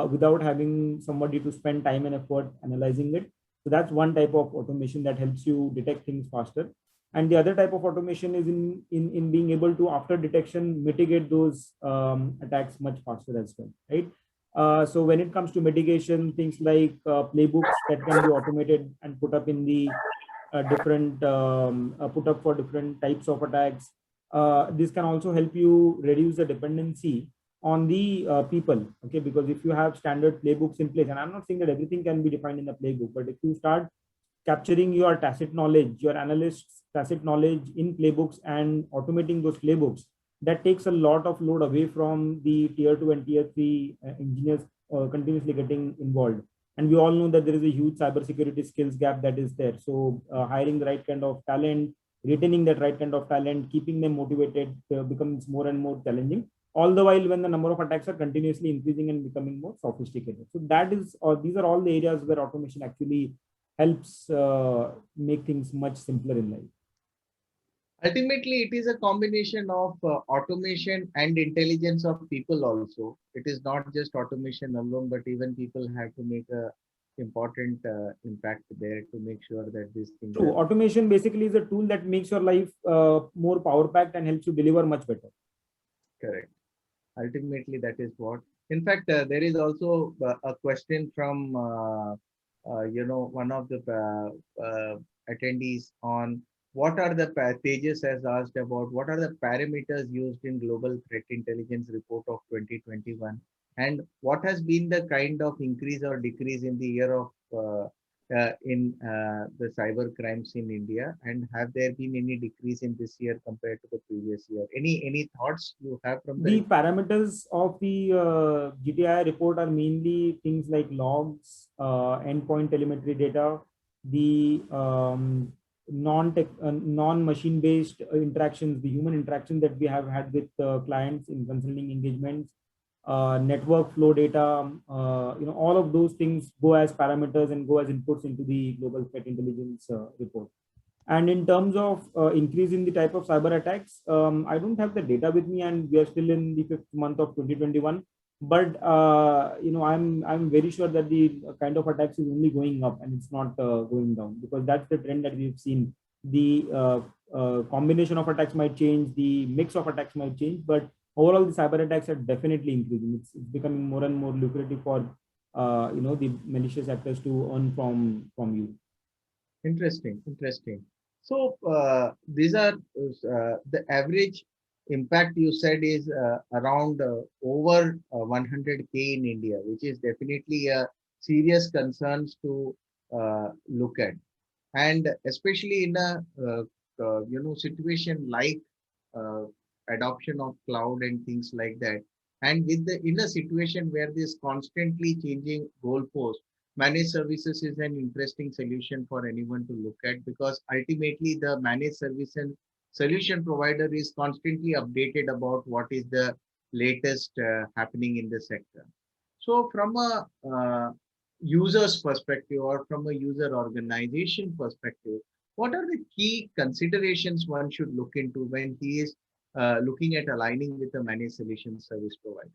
without having somebody to spend time and effort analyzing it. So that's one type of automation that helps you detect things faster. And the other type of automation is in being able to, after detection, mitigate those attacks much faster as well, right? So when it comes to mitigation, things like playbooks that can be automated and put up in the different put up for different types of attacks. This can also help you reduce the dependency on the people, okay? Because if you have standard playbooks in place, and I'm not saying that everything can be defined in the playbook, but if you start capturing your tacit knowledge, your analyst's tacit knowledge in playbooks and automating those playbooks, that takes a lot of load away from the tier 2 and tier 3 engineers continuously getting involved. And we all know that there is a huge cybersecurity skills gap that is there. So hiring the right kind of talent, retaining that right kind of talent, keeping them motivated becomes more and more challenging. All the while when the number of attacks are continuously increasing and becoming more sophisticated. So that is, or these are all the areas where automation actually helps make things much simpler in life. Ultimately, it is a combination of automation and intelligence of people also. It is not just automation alone, but even people have to make a important impact there to make sure that these things True. are Automation basically is a tool that makes your life more power packed and helps you deliver much better. correct. Ultimately, that is what. In fact, there is also a question from one of the attendees on what are the Tejas has asked about what are the parameters used in Global Threat Intelligence Report of 2021, and what has been the kind of increase or decrease in the year of in the cyber crimes in India, and have there been any decrease in this year compared to the previous year? Any thoughts you have from The parameters of the GTI report are mainly things like logs, endpoint telemetry data, the non-machine based interactions, the human interaction that we have had with clients in consulting engagements, network flow data, all of those things go as parameters and go as inputs into the global threat intelligence report. And in terms of increase in the type of cyber attacks, I don't have the data with me, and we are still in the 5th month of 2021. But I'm very sure that the kind of attacks is only going up and it's not going down, because that's the trend that we've seen. The combination of attacks might change, the mix of attacks might change, but overall the cyber attacks are definitely increasing. It's becoming more and more lucrative for the malicious actors to earn from you. Interesting. So these are the average impact you said is around over 100K in India, which is definitely a serious concerns to look at, and especially in a situation like uh, adoption of cloud and things like that, and with the in a situation where this constantly changing goalpost, managed services is an interesting solution for anyone to look at, because ultimately the managed service and solution provider is constantly updated about what is the latest happening in the sector. So from a user's perspective or from a user organization perspective, what are the key considerations one should look into when he is looking at aligning with a managed solution service provider?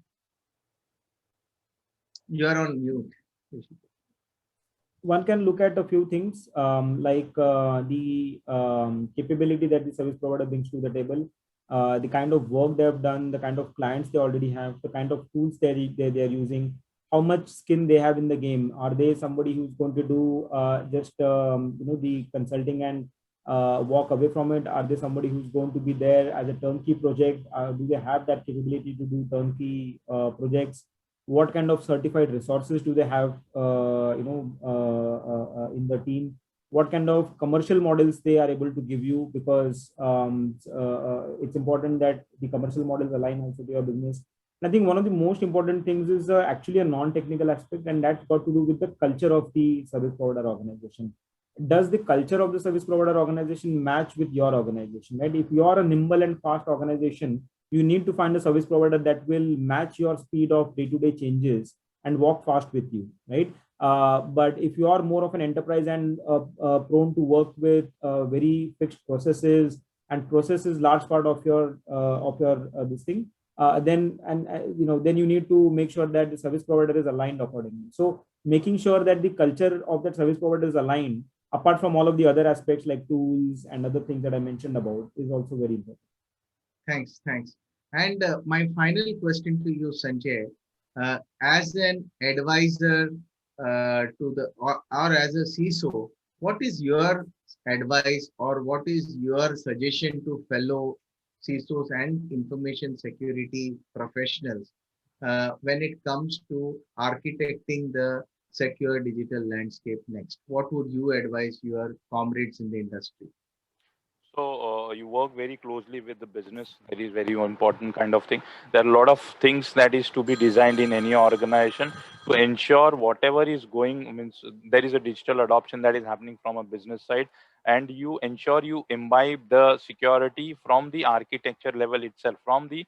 You are on mute. One can look at a few things like the capability that the service provider brings to the table, the kind of work they have done, the kind of clients they already have, the kind of tools they're using, how much skin they have in the game. Are they somebody who's going to do just the consulting and walk away from it? Are they somebody who's going to be there as a turnkey project? Do they have that capability to do turnkey projects? What kind of certified resources do they have in the team? What kind of commercial models they are able to give you, because it's important that the commercial models align also to your business. And I think one of the most important things is actually a non-technical aspect, and that's got to do with the culture of the service provider organization. Does the culture of the service provider organization match with your organization, right? If you are a nimble and fast organization, you need to find a service provider that will match your speed of day-to-day changes and walk fast with you, right? But if you are more of an enterprise and prone to work with very fixed processes and process is large part of your this thing, then then you need to make sure that the service provider is aligned accordingly. So making sure that the culture of that service provider is aligned, apart from all of the other aspects like tools and other things that I mentioned about, is also very important. Thanks. And my final question to you, Sanjay, as an advisor or as a CISO, what is your advice or what is your suggestion to fellow CISOs and information security professionals when it comes to architecting the secure digital landscape next? What would you advise your comrades in the industry? So you work very closely with the business. That is very important kind of thing. There are a lot of things that is to be designed in any organization to ensure whatever is going means there is a digital adoption that is happening from a business side, and you ensure you imbibe the security from the architecture level itself, from the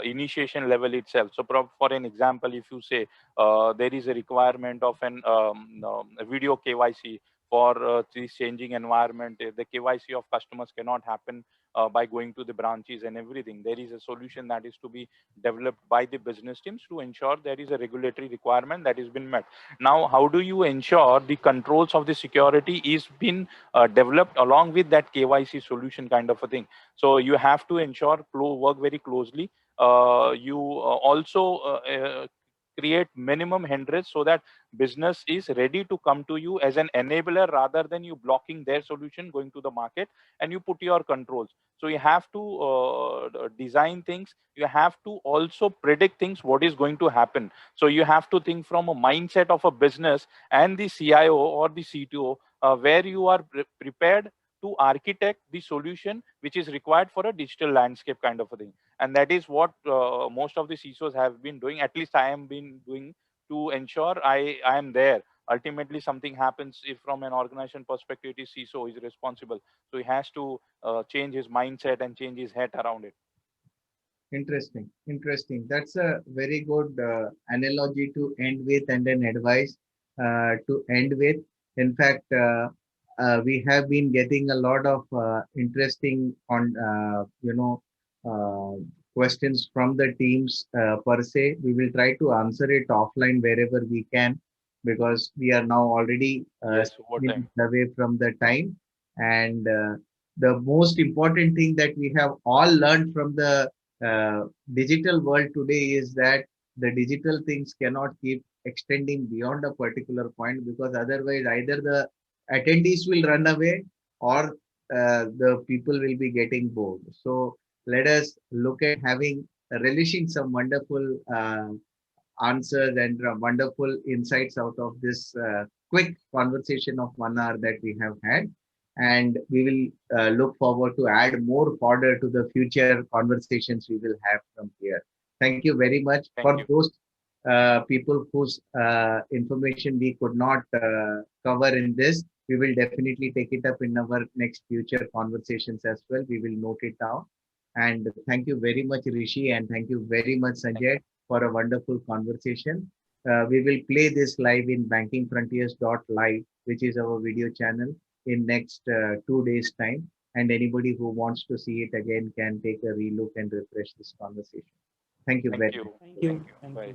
initiation level itself. So for an example, if you say there is a requirement of a video KYC for this changing environment. The KYC of customers cannot happen by going to the branches and everything. There is a solution that is to be developed by the business teams to ensure there is a regulatory requirement that has been met. Now, how do you ensure the controls of the security is been developed along with that KYC solution kind of a thing? So you have to ensure work very closely. You also create minimum hindrance so that business is ready to come to you as an enabler rather than you blocking their solution going to the market, and you put your controls. So you have to design things, you have to also predict things what is going to happen. So you have to think from a mindset of a business and the CIO or the CTO, where you are prepared to architect the solution which is required for a digital landscape kind of a thing. And that is what most of the CISOs have been doing, at least I am been doing, to ensure I am there. Ultimately, something happens if from an organization perspective, it is CISO is responsible. So he has to change his mindset and change his head around it. Interesting. That's a very good analogy to end with and an advice to end with. In fact, we have been getting a lot of interesting questions from the teams per se. We will try to answer it offline wherever we can because we are now already Yes, over time. minutes away from the time. And the most important thing that we have all learned from the digital world today is that the digital things cannot keep extending beyond a particular point because otherwise either the attendees will run away or the people will be getting bored. So let us look at having relishing some wonderful answers and wonderful insights out of this quick conversation of 1 hour that we have had. And we will look forward to add more fodder to the future conversations we will have from here. Thank you very much. Thank For you. those people whose information we could not cover in this, we will definitely take it up in our next future conversations as well. We will note it down. And thank you very much, Rishi, and thank you very much, Sanjay, for a wonderful conversation. We will play this live in bankingfrontiers.live, which is our video channel, in next 2 days' time. And anybody who wants to see it again can take a relook and refresh this conversation. Thank you very much. Thank you. Thank you. Thank you. Bye.